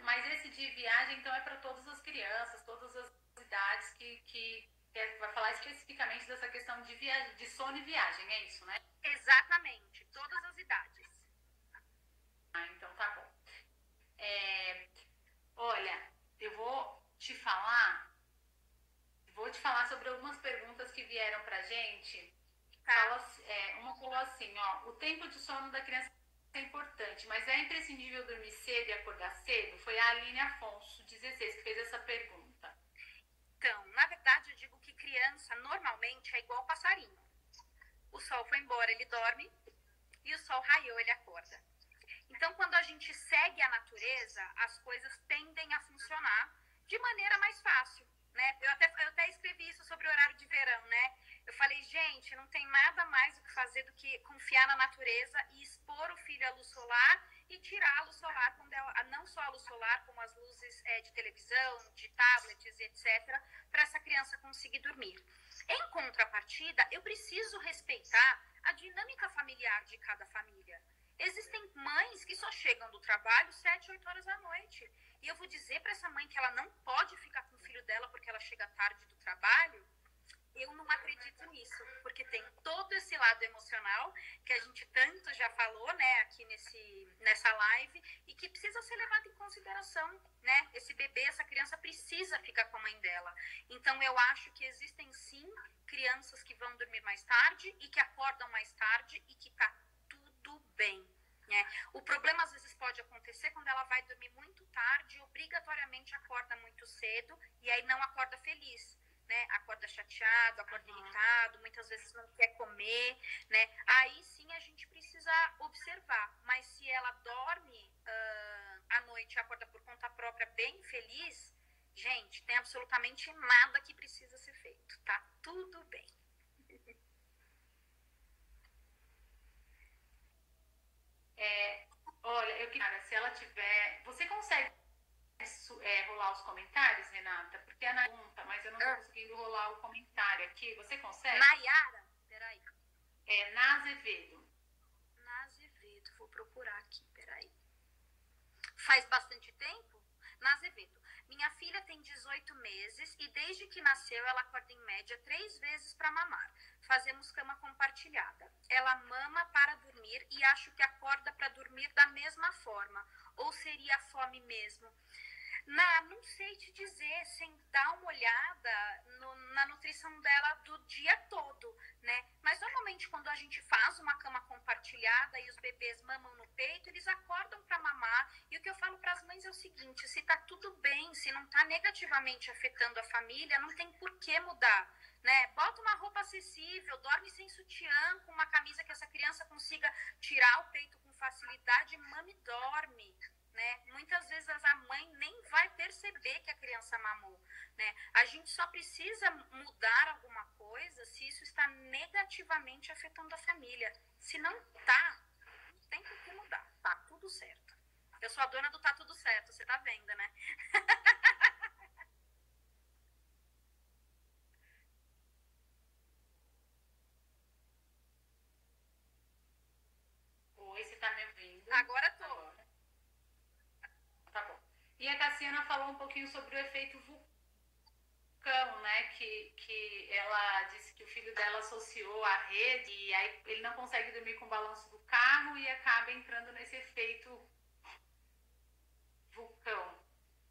Speaker 3: mas esse de viagem, então, é para todas as crianças, todas as idades que vai falar especificamente dessa questão de sono e viagem, é isso, né?
Speaker 2: Exatamente, todas as idades.
Speaker 3: Ah, então tá bom. Olha, eu vou te falar sobre algumas perguntas que vieram pra gente.
Speaker 2: Tá.
Speaker 3: Uma falou assim, ó, o tempo de sono da criança é importante, mas é imprescindível dormir cedo e acordar cedo? Foi a Aline Afonso, 16, que fez essa pergunta.
Speaker 2: Então, na verdade, eu digo que criança normalmente é igual passarinho. O sol foi embora, ele dorme, e o sol raiou, ele acorda. Então, quando a gente segue a natureza, as coisas tendem a funcionar de maneira mais fácil, né? Eu até escrevi isso sobre o horário de verão, né? Eu falei, gente, não tem nada mais o que fazer do que confiar na natureza e expor o filho à luz solar e tirar a luz solar, não só a luz solar, como as luzes de televisão, de tablets, etc., para essa criança conseguir dormir. Em contrapartida, eu preciso respeitar a dinâmica familiar de cada família. Existem mães que só chegam do trabalho 7, 8 horas da noite. E eu vou dizer para essa mãe que ela não pode ficar com o filho dela porque ela chega tarde do trabalho? Eu não acredito nisso, porque tem todo esse lado emocional que a gente tanto já falou, né, aqui nessa live, e que precisa ser levado em consideração, né? Esse bebê, essa criança precisa ficar com a mãe dela. Então, eu acho que existem, sim, crianças que vão dormir mais tarde e que acordam mais tarde e que tá tudo bem. O problema, às vezes, pode acontecer quando ela vai dormir muito tarde e obrigatoriamente acorda muito cedo e aí não acorda feliz. Né? Acorda chateado, acorda irritado, muitas vezes não quer comer, né? Aí sim a gente precisa observar, mas se ela dorme à noite e acorda por conta própria bem feliz, gente, tem absolutamente nada que precisa ser feito, tá tudo bem.
Speaker 3: Olha, eu queria, se ela tiver, você consegue rolar os comentários, Renata? Porque é na pergunta, mas eu não estou conseguindo rolar o comentário aqui. Você consegue?
Speaker 2: Nayara? Peraí.
Speaker 3: Na Azevedo.
Speaker 2: Na Azevedo, vou procurar aqui, peraí. Faz bastante tempo? Na Azevedo. Minha filha tem 18 meses e desde que nasceu ela acorda em média 3 vezes para mamar. Fazemos cama compartilhada. Ela mama para dormir e acho que acorda para dormir da mesma forma. Ou seria fome mesmo? Não sei te dizer, sem dar uma olhada na nutrição dela do dia todo, né? Mas normalmente quando a gente faz uma cama compartilhada e os bebês mamam no peito, eles acordam para mamar. E o que eu falo para as mães é o seguinte: se tá tudo bem, se não tá negativamente afetando a família, não tem por que mudar, né? Bota uma roupa acessível, dorme sem sutiã, com uma camisa que essa criança consiga tirar o peito com facilidade, mame e dorme. Né? Muitas vezes a mãe nem vai perceber que a criança mamou, né? A gente só precisa mudar alguma coisa se isso está negativamente afetando a família. Se não tá, não tem por que mudar, tá tudo certo. Eu sou a dona do tá tudo certo, você tá vendo, né?
Speaker 3: Oi, você tá me ouvindo?
Speaker 2: Agora tô.
Speaker 3: Agora. Tá bom. E a Cassiana falou um pouquinho sobre o efeito vulcão, né? Que ela disse que o filho dela associou à rede e aí ele não consegue dormir com o balanço do carro e acaba entrando nesse efeito vulcão.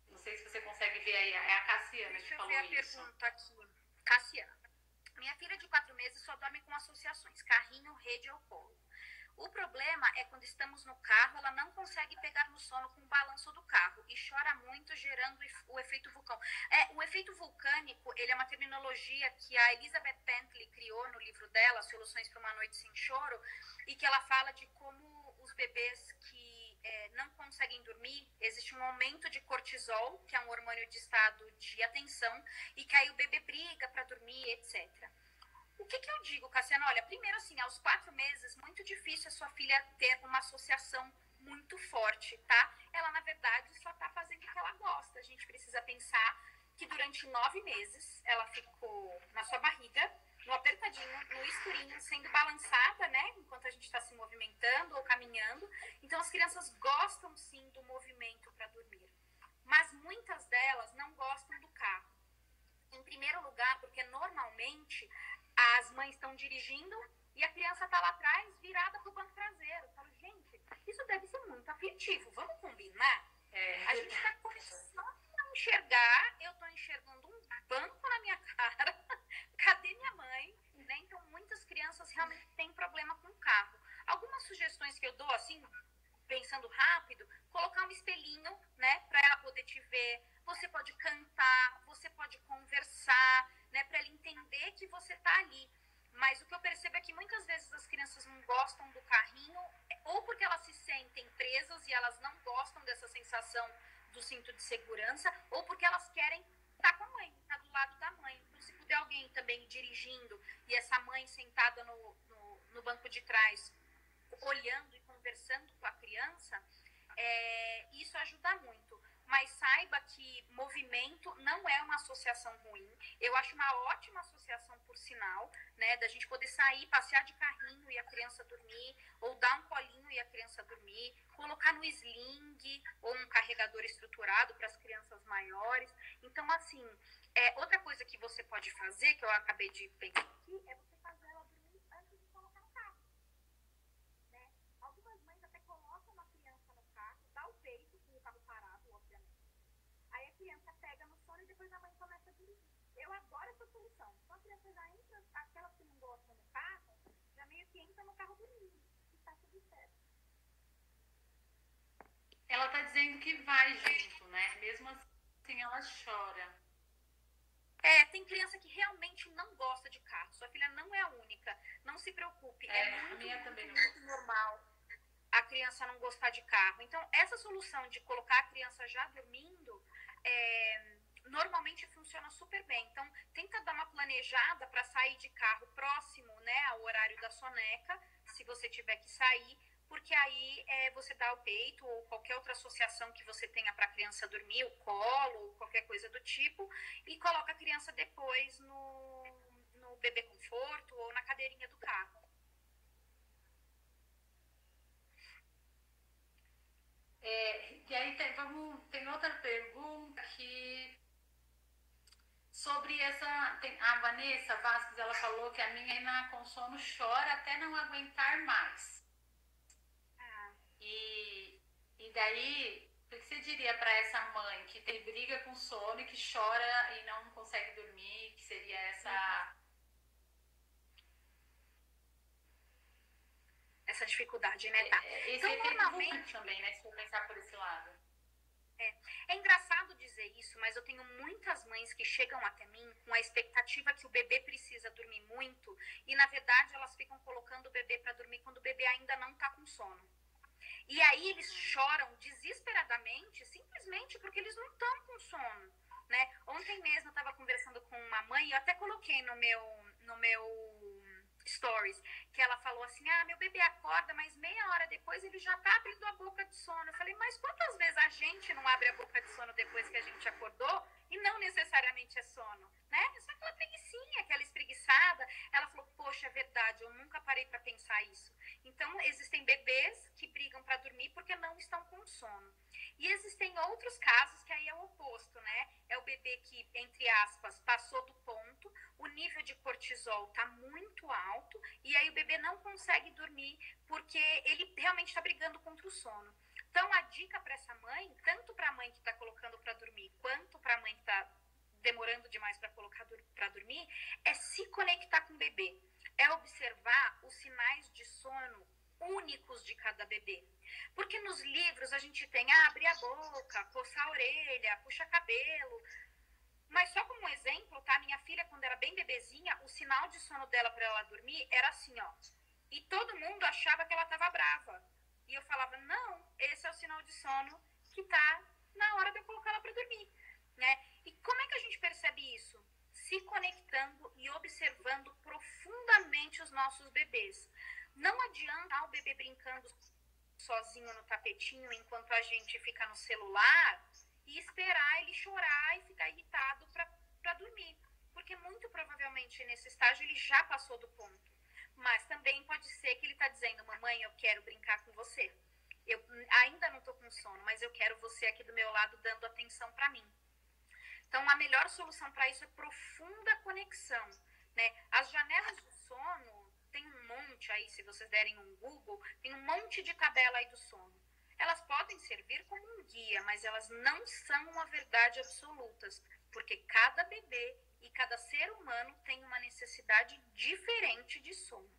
Speaker 3: Não sei se você consegue ver aí. É a Cassiana que falou isso.
Speaker 2: Deixa eu ver a pergunta aqui. Cassiana. Minha filha de 4 meses só dorme com associações, carrinho, rede ou colo. O problema é quando estamos no carro, ela não consegue pegar no sono com o balanço do carro e chora muito, gerando o efeito vulcão. O efeito vulcânico, ele é uma terminologia que a Elizabeth Bentley criou no livro dela, Soluções para uma Noite Sem Choro, e que ela fala de como os bebês que não conseguem dormir, existe um aumento de cortisol, que é um hormônio de estado de atenção, e que aí o bebê briga para dormir, etc. O que eu digo, Cassiana? Olha, primeiro assim, aos 4 meses, muito difícil a sua filha ter uma associação muito forte, tá? Ela, na verdade, só tá fazendo o que ela gosta. A gente precisa pensar que durante 9 meses ela ficou na sua barriga, no apertadinho, no escurinho, sendo balançada, né? Enquanto a gente está se movimentando ou caminhando. Então, as crianças gostam, sim, do movimento para dormir. Mas muitas delas não gostam do carro. Em primeiro lugar, porque normalmente as mães estão dirigindo e a criança está lá atrás, virada para o banco traseiro. Eu falo, gente, isso deve ser muito aflitivo. Vamos combinar? A gente está começando a enxergar, eu estou enxergando um banco na minha cara. Cadê minha mãe? Né? Então, muitas crianças realmente têm problema com o carro. Algumas sugestões que eu dou, assim, pensando rápido, colocar um espelhinho, né, para ela poder te ver. Você pode cantar, você pode conversar, né, para ela entender que você tá ali. Mas o que eu percebo é que muitas vezes as crianças não gostam do carrinho, ou porque elas se sentem presas e elas não gostam dessa sensação do cinto de segurança, ou porque elas querem estar com a mãe, estar do lado da mãe. Então, se puder alguém também dirigindo e essa mãe sentada no banco de trás, olhando e conversando com a criança, isso ajuda muito. Mas saiba que movimento não é uma associação ruim. Eu acho uma ótima associação, por sinal, né? Da gente poder sair, passear de carrinho e a criança dormir, ou dar um colinho e a criança dormir, colocar no sling ou um carregador estruturado para as crianças maiores. Então, assim, outra coisa que você pode fazer, que eu acabei de pensar aqui, é você fazer ela dormir antes de colocar no carro. Né? Algumas mães até colocam uma criança no carro, dá o peito com o carro parado, obviamente. Aí a criança pega no sono e depois a mãe começa a dirigir. Eu adoro essa solução. Então a criança já entra, aquelas que não gostam do carro, já meio que entra no carro dormindo. E tá tudo certo.
Speaker 3: Ela tá dizendo que vai junto, né? Mesmo assim ela chora.
Speaker 2: Tem criança que realmente não gosta de carro. Sua filha não é a única. Não se preocupe.
Speaker 3: A minha também não gosta.
Speaker 2: Normal a criança não gostar de carro. Então, essa solução de colocar a criança já dormindo, normalmente funciona super bem. Então, tenta dar uma planejada para sair de carro próximo, né, ao horário da soneca, se você tiver que sair, porque aí você dá o peito ou qualquer outra associação que você tenha para a criança dormir, o colo, ou qualquer coisa do tipo, e coloca a criança depois no bebê conforto ou na cadeirinha do carro.
Speaker 3: E aí tem outra pergunta que sobre essa. A Vanessa Vasques, ela falou que a minha Renan com sono chora até não aguentar mais. E daí, o que você diria para essa mãe que tem briga com sono e que chora e não consegue dormir? Que seria
Speaker 2: essa dificuldade, né? Tá.
Speaker 3: Esse então, normalmente também, né? Se for pensar por esse lado.
Speaker 2: É engraçado dizer isso, mas eu tenho muitas mães que chegam até mim com a expectativa que o bebê precisa dormir muito e, na verdade, elas ficam colocando o bebê para dormir quando o bebê ainda não está com sono. E aí eles choram desesperadamente, simplesmente porque eles não estão com sono, né? Ontem mesmo eu estava conversando com uma mãe, e eu até coloquei no meu stories, que ela falou assim, meu bebê acorda, mas meia hora depois ele já tá abrindo a boca de sono. Eu falei, mas quantas vezes a gente não abre a boca de sono depois que a gente acordou e não necessariamente é sono, né? É só aquela preguicinha, aquela espreguiçada. Ela falou, poxa, é verdade, eu nunca parei para pensar isso. Então, existem bebês que brigam para dormir porque não estão com sono. E existem outros casos que aí é o oposto, né? É o bebê que, entre aspas, passou do ponto, o nível de cortisol está muito alto e aí o bebê não consegue dormir porque ele realmente está brigando contra o sono. Então, a dica para essa mãe, tanto para a mãe que está colocando para dormir, quanto para a mãe que está demorando demais para colocar para dormir, é se conectar com o bebê. É observar os sinais de sono únicos de cada bebê. Porque nos livros a gente tem abrir a boca, coçar a orelha, puxar cabelo. Mas só como um exemplo, tá? Minha filha, quando era bem bebezinha, o sinal de sono dela para ela dormir era assim, ó. E todo mundo achava que ela estava brava. E eu falava, não, esse é o sinal de sono que tá na hora de eu colocar ela para dormir, né? E como é que a gente percebe isso? Se conectando e observando profundamente os nossos bebês. Não adianta o bebê brincando sozinho no tapetinho enquanto a gente fica no celular e esperar ele chorar e ficar irritado para dormir. Porque muito provavelmente nesse estágio ele já passou do ponto. Mas também pode ser que ele está dizendo, mamãe, eu quero brincar com você. Eu ainda não estou com sono, mas eu quero você aqui do meu lado dando atenção para mim. Então, a melhor solução para isso é profunda conexão, né? As janelas do sono, tem um monte aí, se vocês derem um Google, tem um monte de tabela aí do sono. Elas podem servir como um guia, mas elas não são uma verdade absolutas, porque cada bebê e cada ser humano tem uma necessidade diferente de sono.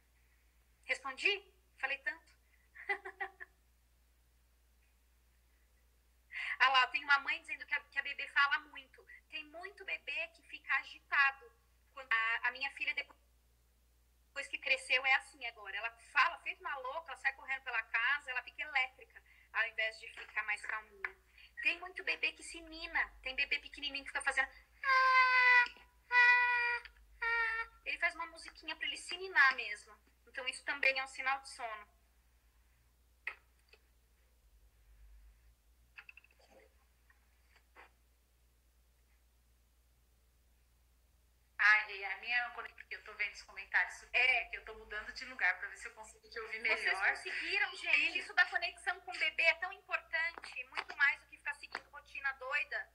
Speaker 2: Respondi? Falei tanto? Ah lá, tem uma mãe dizendo que a bebê fala muito. Tem muito bebê que fica agitado. A minha filha, depois que cresceu, é assim agora. Ela fala, feito uma louca, ela sai correndo pela casa, ela fica elétrica, ao invés de ficar mais calminha. Tem muito bebê que se nina. Tem bebê pequenininho que fica fazendo... Ele faz uma musiquinha para ele se ninar mesmo. Então, isso também é um sinal de sono.
Speaker 3: A minha, porque eu tô vendo os comentários, que eu tô mudando de lugar para ver se eu consigo te ouvir melhor.
Speaker 2: Vocês conseguiram, gente? Isso da conexão com o bebê é tão importante, muito mais do que ficar seguindo rotina doida.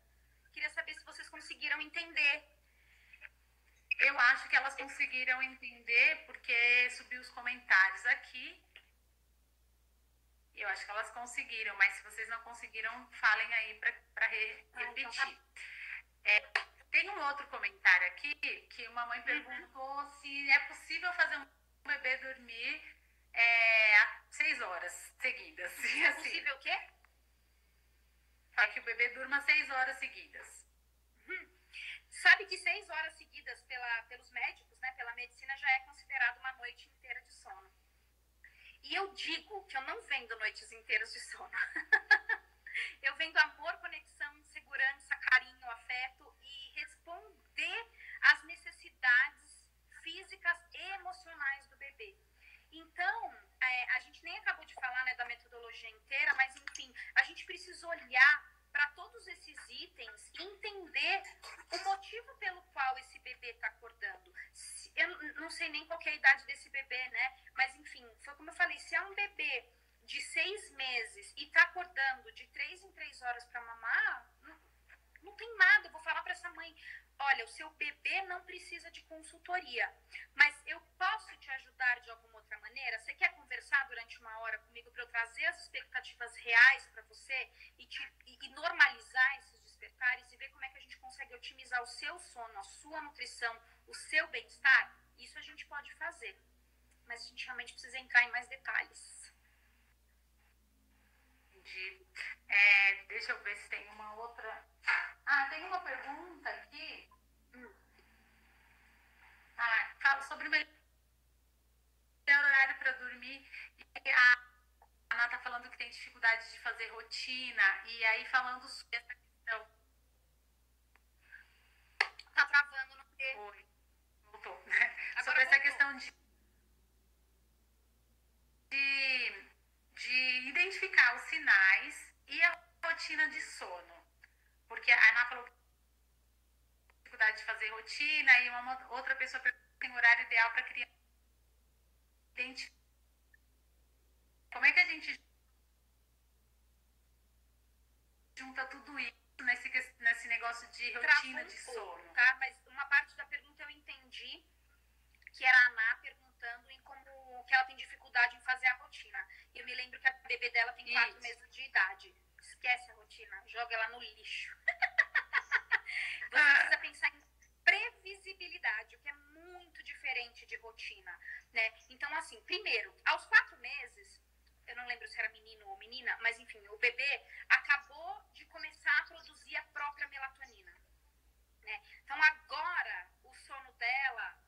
Speaker 2: Queria saber se vocês conseguiram entender.
Speaker 3: Eu acho que elas conseguiram entender porque subiu os comentários aqui. Eu acho que elas conseguiram, mas se vocês não conseguiram, falem aí para repetir. Então tá. Tem um outro comentário aqui que uma mãe perguntou se é possível fazer um bebê dormir 6 horas seguidas.
Speaker 2: É possível o quê?
Speaker 3: Para que o bebê durma 6 horas seguidas.
Speaker 2: Sabe que 6 horas seguidas pelos médicos, né, pela medicina, já é considerado uma noite inteira de sono. E eu digo que eu não vendo noites inteiras de sono. Eu vendo amor, conexão, segurança, carinho, afeto e responder às necessidades físicas e emocionais do bebê. Então, a gente nem acabou de falar, né, da metodologia inteira, mas enfim, a gente precisa olhar para todos esses itens e entender o motivo pelo qual esse bebê está acordando. Eu não sei nem qual que é a idade desse bebê, né? Mas enfim, foi como eu falei, se é um bebê de 6 meses e tá acordando de 3 em 3 horas para mamar, não tem nada. Eu vou falar para essa mãe, olha, o seu bebê não precisa de consultoria, mas eu posso te ajudar de alguma outra maneira? Você quer conversar durante uma hora comigo para eu trazer as expectativas reais para você e normalizar esses despertares e ver como é que a gente consegue otimizar o seu sono, a sua nutrição, o seu bem-estar? Isso a gente pode fazer, mas a gente realmente precisa entrar em mais detalhes.
Speaker 3: Entendi. Deixa eu ver se tem uma outra. Tem uma pergunta aqui. Fala sobre o melhor horário para dormir. E a Ana tá falando que tem dificuldade de fazer rotina. E aí falando sobre essa questão.
Speaker 2: Tá travando no quê?
Speaker 3: Oi, voltou. Sobre essa questão de identificar os sinais e a rotina de sono. Porque a Ana falou que tem dificuldade de fazer rotina e uma outra pessoa tem horário ideal para criança identificar. Como é que a gente junta tudo isso nesse negócio de rotina de sono?
Speaker 2: Tá? Mas uma parte da pergunta eu entendi, que era a Ana perguntando em como que ela tem dificuldade em fazer a rotina. E eu me lembro que a bebê dela tem 4 meses de idade. Esquece a rotina, joga ela no lixo. Você precisa pensar em previsibilidade, o que é muito diferente de rotina, né? Então, assim, primeiro, aos 4 meses, eu não lembro se era menino ou menina, mas enfim, o bebê acabou de começar a produzir a própria melatonina, né? Então, agora, o sono dela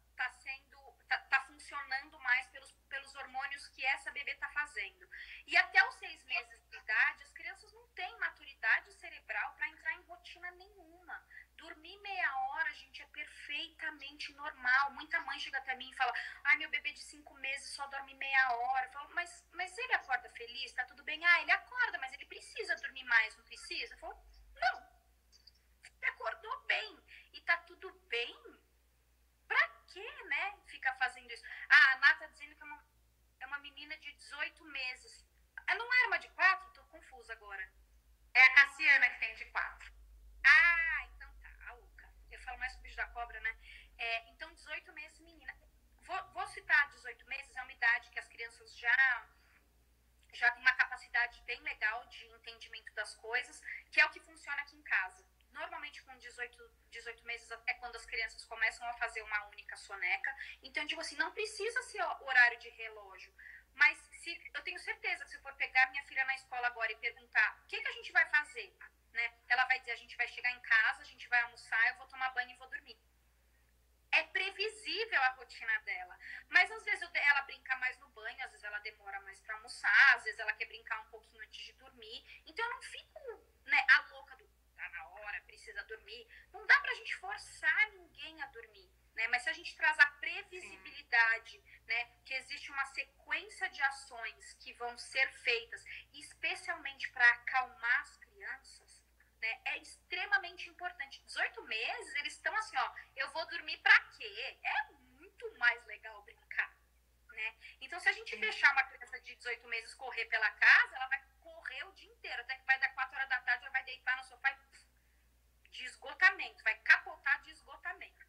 Speaker 2: tá funcionando mais pelos hormônios que essa bebê tá fazendo. E até os 6 meses de idade, as crianças não têm maturidade cerebral para entrar em rotina nenhuma. Dormir meia hora, gente, é perfeitamente normal. Muita mãe chega até mim e fala, meu bebê de 5 meses só dorme meia hora. Eu falo, mas ele acorda feliz? Tá tudo bem? Ele acorda, mas ele precisa dormir mais, não precisa? Eu falo, não. Ele acordou bem e tá tudo bem. Pra quê, né, ficar fazendo isso? A Ana tá dizendo que é uma menina de 18 meses. Não era uma de 4? Tô confusa agora.
Speaker 3: É a Cassiana que tem de 4.
Speaker 2: Então tá, a Luca. Eu falo mais com o bicho da cobra, né? Então, 18 meses, menina. Vou citar 18 meses, é uma idade que as crianças já têm uma capacidade bem legal de entendimento das coisas, que é o que funciona aqui em casa. Normalmente, com 18 meses é quando as crianças começam a fazer uma única soneca. Então, eu digo assim, não precisa ser horário de relógio. Mas eu tenho certeza que se eu for pegar minha filha na escola agora e perguntar o que a gente vai fazer, né? Ela vai dizer, a gente vai chegar em casa, a gente vai almoçar, eu vou tomar banho e vou dormir. É previsível a rotina dela. Mas às vezes ela brinca mais no banho, às vezes ela demora mais para almoçar, às vezes ela quer brincar um pouquinho antes de dormir. Então eu não fico, né, a louca do tá na hora, precisa dormir. Não dá pra gente forçar ninguém a dormir, né? Mas se a gente traz a previsibilidade, né, que existe uma sequência de ações que vão ser feitas, especialmente para acalmar as crianças, né, é extremamente importante. 18 meses, eles estão assim, eu vou dormir pra quê? É muito mais legal brincar, né? Então, se a gente deixar uma criança de 18 meses correr pela casa, ela vai correr o dia inteiro, até que vai dar 4 horas da tarde, ela vai deitar no sofá de esgotamento, vai capotar de esgotamento,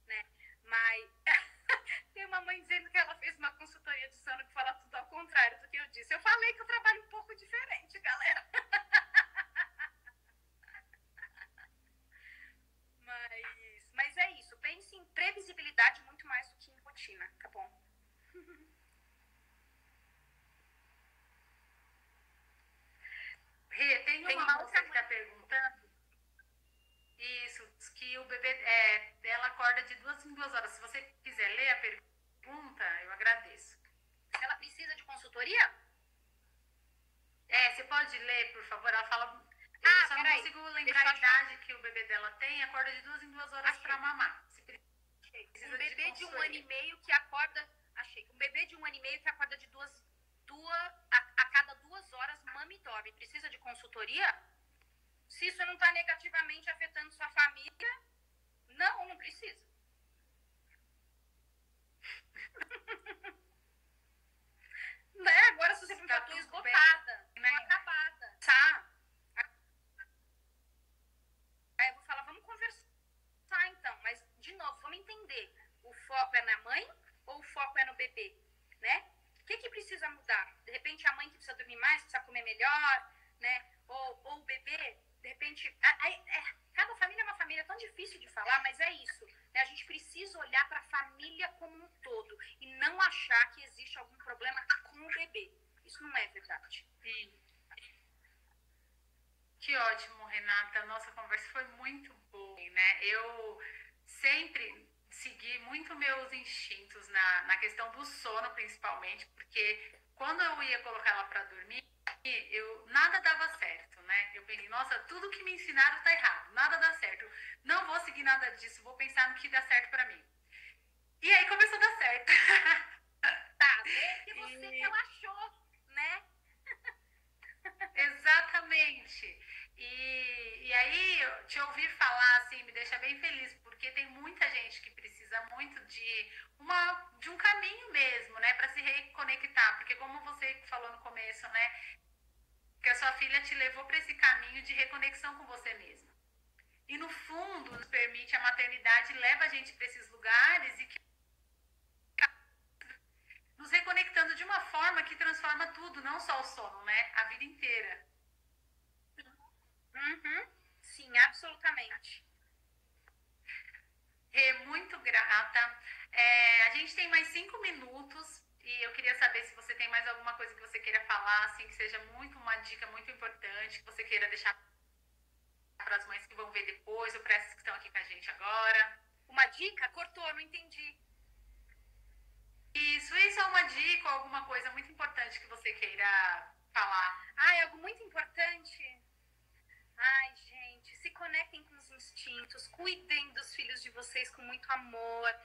Speaker 2: né? Mas tem uma mãe dizendo que ela fez uma consultoria de sono que fala tudo ao contrário do que eu disse. Eu falei que eu trabalho um pouco diferente, galera. Mas é isso, pense em previsibilidade muito mais do que em rotina, tá bom?
Speaker 3: Rê, tem uma outra que está perguntando. Isso, que o bebê dela acorda de 2 em 2 horas. Se você quiser ler a pergunta, eu agradeço.
Speaker 2: Ela precisa de consultoria?
Speaker 3: Você pode ler, por favor? Ela fala... Eu só não consigo lembrar a idade que o bebê dela tem. Acorda de 2 em 2 horas para mamar.
Speaker 2: Um bebê de 1 ano e meio que acorda... Um bebê de 1 ano e meio que acorda de a cada 2 horas, mama e dorme. Precisa de consultoria? Se isso não está negativamente afetando sua família, não precisa. Né? Agora se você me
Speaker 3: Tá
Speaker 2: tô
Speaker 3: tudo
Speaker 2: esgotada,
Speaker 3: bem, né?
Speaker 2: tô acabada. Tá? Aí eu vou falar, vamos conversar então, mas de novo, vamos entender. O foco é na mãe ou o foco é no bebê, né? O que precisa mudar? De repente a mãe que precisa dormir mais, precisa comer melhor, né? Ou o bebê, de repente... cada família é uma família tão difícil de falar, mas é isso. Né? A gente precisa olhar para a família como um todo e não achar que existe algum problema com o bebê. Isso não é verdade.
Speaker 3: Sim. Que ótimo, Renata. Nossa conversa foi muito boa, né? Eu sempre segui muito meus instintos na questão do sono, principalmente, porque quando eu ia colocar ela para dormir, nada dava certo, né? Eu pensei, nossa, tudo que me ensinaram tá errado, nada dá certo. Não vou seguir nada disso, vou pensar no que dá certo para mim. E aí começou a dar certo.
Speaker 2: Tá, que você relaxou, né?
Speaker 3: Exatamente. E aí, te ouvir falar assim me deixa bem feliz, porque tem muita gente que precisa muito de um caminho mesmo, né, para se reconectar. Porque, como você falou no começo, né, que a sua filha te levou para esse caminho de reconexão com você mesma. E no fundo, nos permite a maternidade, leva a gente para esses lugares e que nos reconectando de uma forma que transforma tudo, não só o sono, né, a vida inteira.
Speaker 2: Uhum. Sim, absolutamente.
Speaker 3: Muito grata. A gente tem mais 5 minutos e eu queria saber se você tem mais alguma coisa que você queira falar, assim, que seja uma dica muito importante, que você queira deixar para as mães que vão ver depois ou para essas que estão aqui com a gente agora.
Speaker 2: Uma dica? Cortou, não entendi.
Speaker 3: Isso é uma dica ou alguma coisa muito importante que você queira falar.
Speaker 2: É algo muito importante? Ai, gente, se conectem com os instintos, cuidem dos filhos de vocês com muito amor,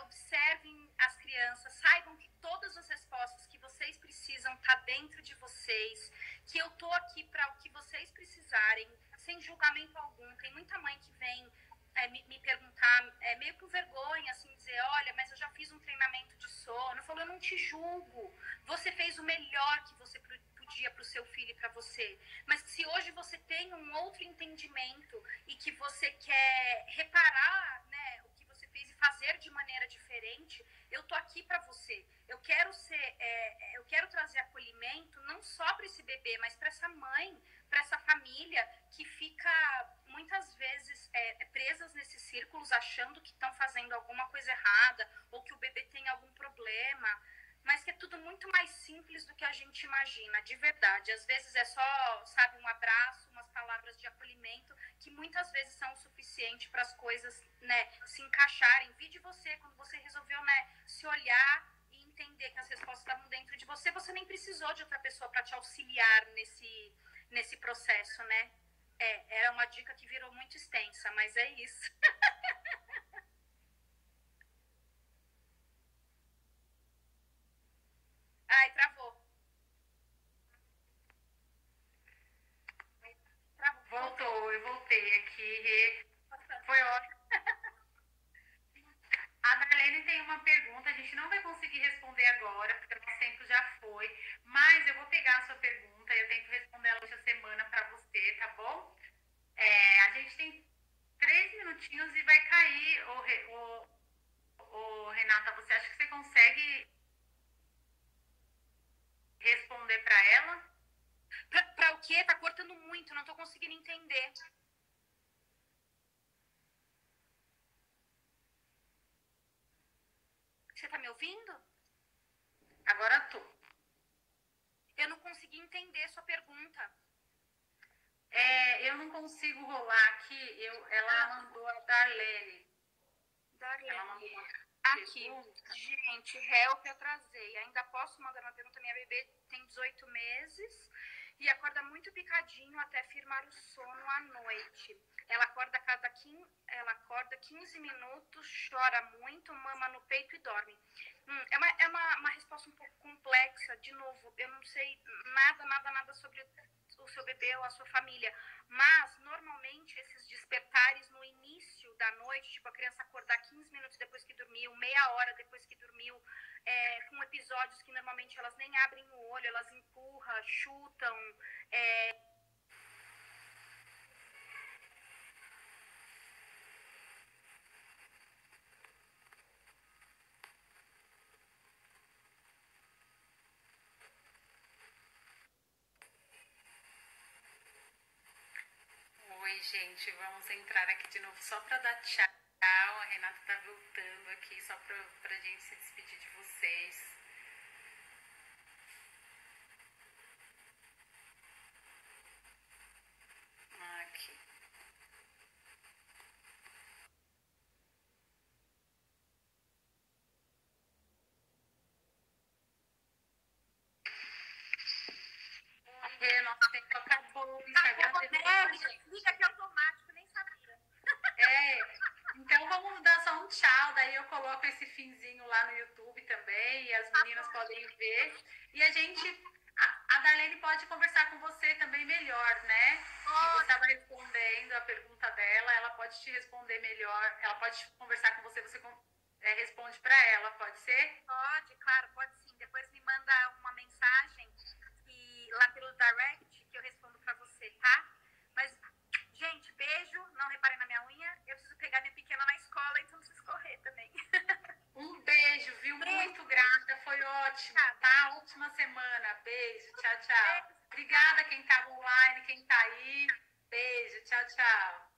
Speaker 2: observem as crianças, saibam que todas as respostas que vocês precisam tá dentro de vocês, que eu tô aqui para o que vocês precisarem, sem julgamento algum. Tem muita mãe que vem me perguntar, meio com vergonha, assim, dizer, olha, mas eu já fiz um treinamento de sono. Eu falo, eu não te julgo, você fez o melhor que você podia para o seu filho e para você, mas se hoje você tem um outro entendimento e que você quer reparar, né, o que você fez e fazer de maneira diferente, eu tô aqui para você. Eu quero trazer acolhimento não só para esse bebê, mas para essa mãe, para essa família que fica muitas vezes presas nesses círculos, achando que estão fazendo alguma coisa errada ou que o bebê tem algum problema, mas que é tudo muito mais simples do que a gente imagina, de verdade. Às vezes é só, sabe, um abraço, umas palavras de acolhimento, que muitas vezes são o suficiente para as coisas, né, se encaixarem. Vi de você, quando você resolveu, né, se olhar e entender que as respostas estavam dentro de você, você nem precisou de outra pessoa para te auxiliar nesse processo, né? Era uma dica que virou muito extensa, mas é isso. Ai, travou.
Speaker 3: Voltou, eu voltei aqui. Foi ótimo. A Darlene tem uma pergunta, a gente não vai conseguir responder agora, porque o nosso tempo já foi, mas eu vou pegar a sua pergunta e eu tento responder ela hoje a semana para você, tá bom? A gente tem 3 minutinhos e vai cair. Renata, você acha que você consegue responder para ela?
Speaker 2: Pra o quê? Tá cortando muito, não tô conseguindo entender. Você tá me ouvindo?
Speaker 3: Agora tô.
Speaker 2: Eu não consegui entender sua pergunta.
Speaker 3: Eu não consigo rolar aqui. Ela mandou a Darlene. Ela mandou uma
Speaker 2: aqui. Gente, help, atrasei. Ainda posso mandar uma pergunta? Minha bebê tem 18 meses e acorda muito picadinho até firmar o sono à noite. Ela acorda 15 minutos, chora muito, mama no peito e dorme. É uma resposta um pouco complexa. De novo, eu não sei nada sobre o seu bebê ou a sua família. Mas, normalmente, esses despertares no início da noite, tipo, a criança acordar 15 minutos depois que dormiu, meia hora depois que dormiu, com episódios que normalmente elas nem abrem o olho, elas empurram, chutam,
Speaker 1: Oi, gente, vamos entrar aqui de novo só para dar tchau. A Renata tá voltando aqui só pra gente se despedir de vocês. Aqui. Nosso tempo acabou. O Instagram
Speaker 2: liga que é automático, nem sabia.
Speaker 1: Então vamos dar só um tchau. Daí eu coloco esse finzinho lá no YouTube também. E as meninas podem ver. E a gente. A Darlene pode conversar com você também melhor, né? Se você estava respondendo a pergunta dela, ela pode te responder melhor. Ela pode conversar com você, você responde para ela, pode ser?
Speaker 2: Pode, claro, pode sim. Depois me manda uma mensagem lá pelo direct que eu respondo para você, tá? Mas, gente, beijo. Não reparem na minha unha. Eu preciso pegar minha pequena na escola, então preciso correr também.
Speaker 1: Um beijo, viu? Muito grata, foi ótimo, tá? Ótima semana. Beijo, tchau, tchau. Obrigada quem tá online, quem tá aí. Beijo, tchau, tchau.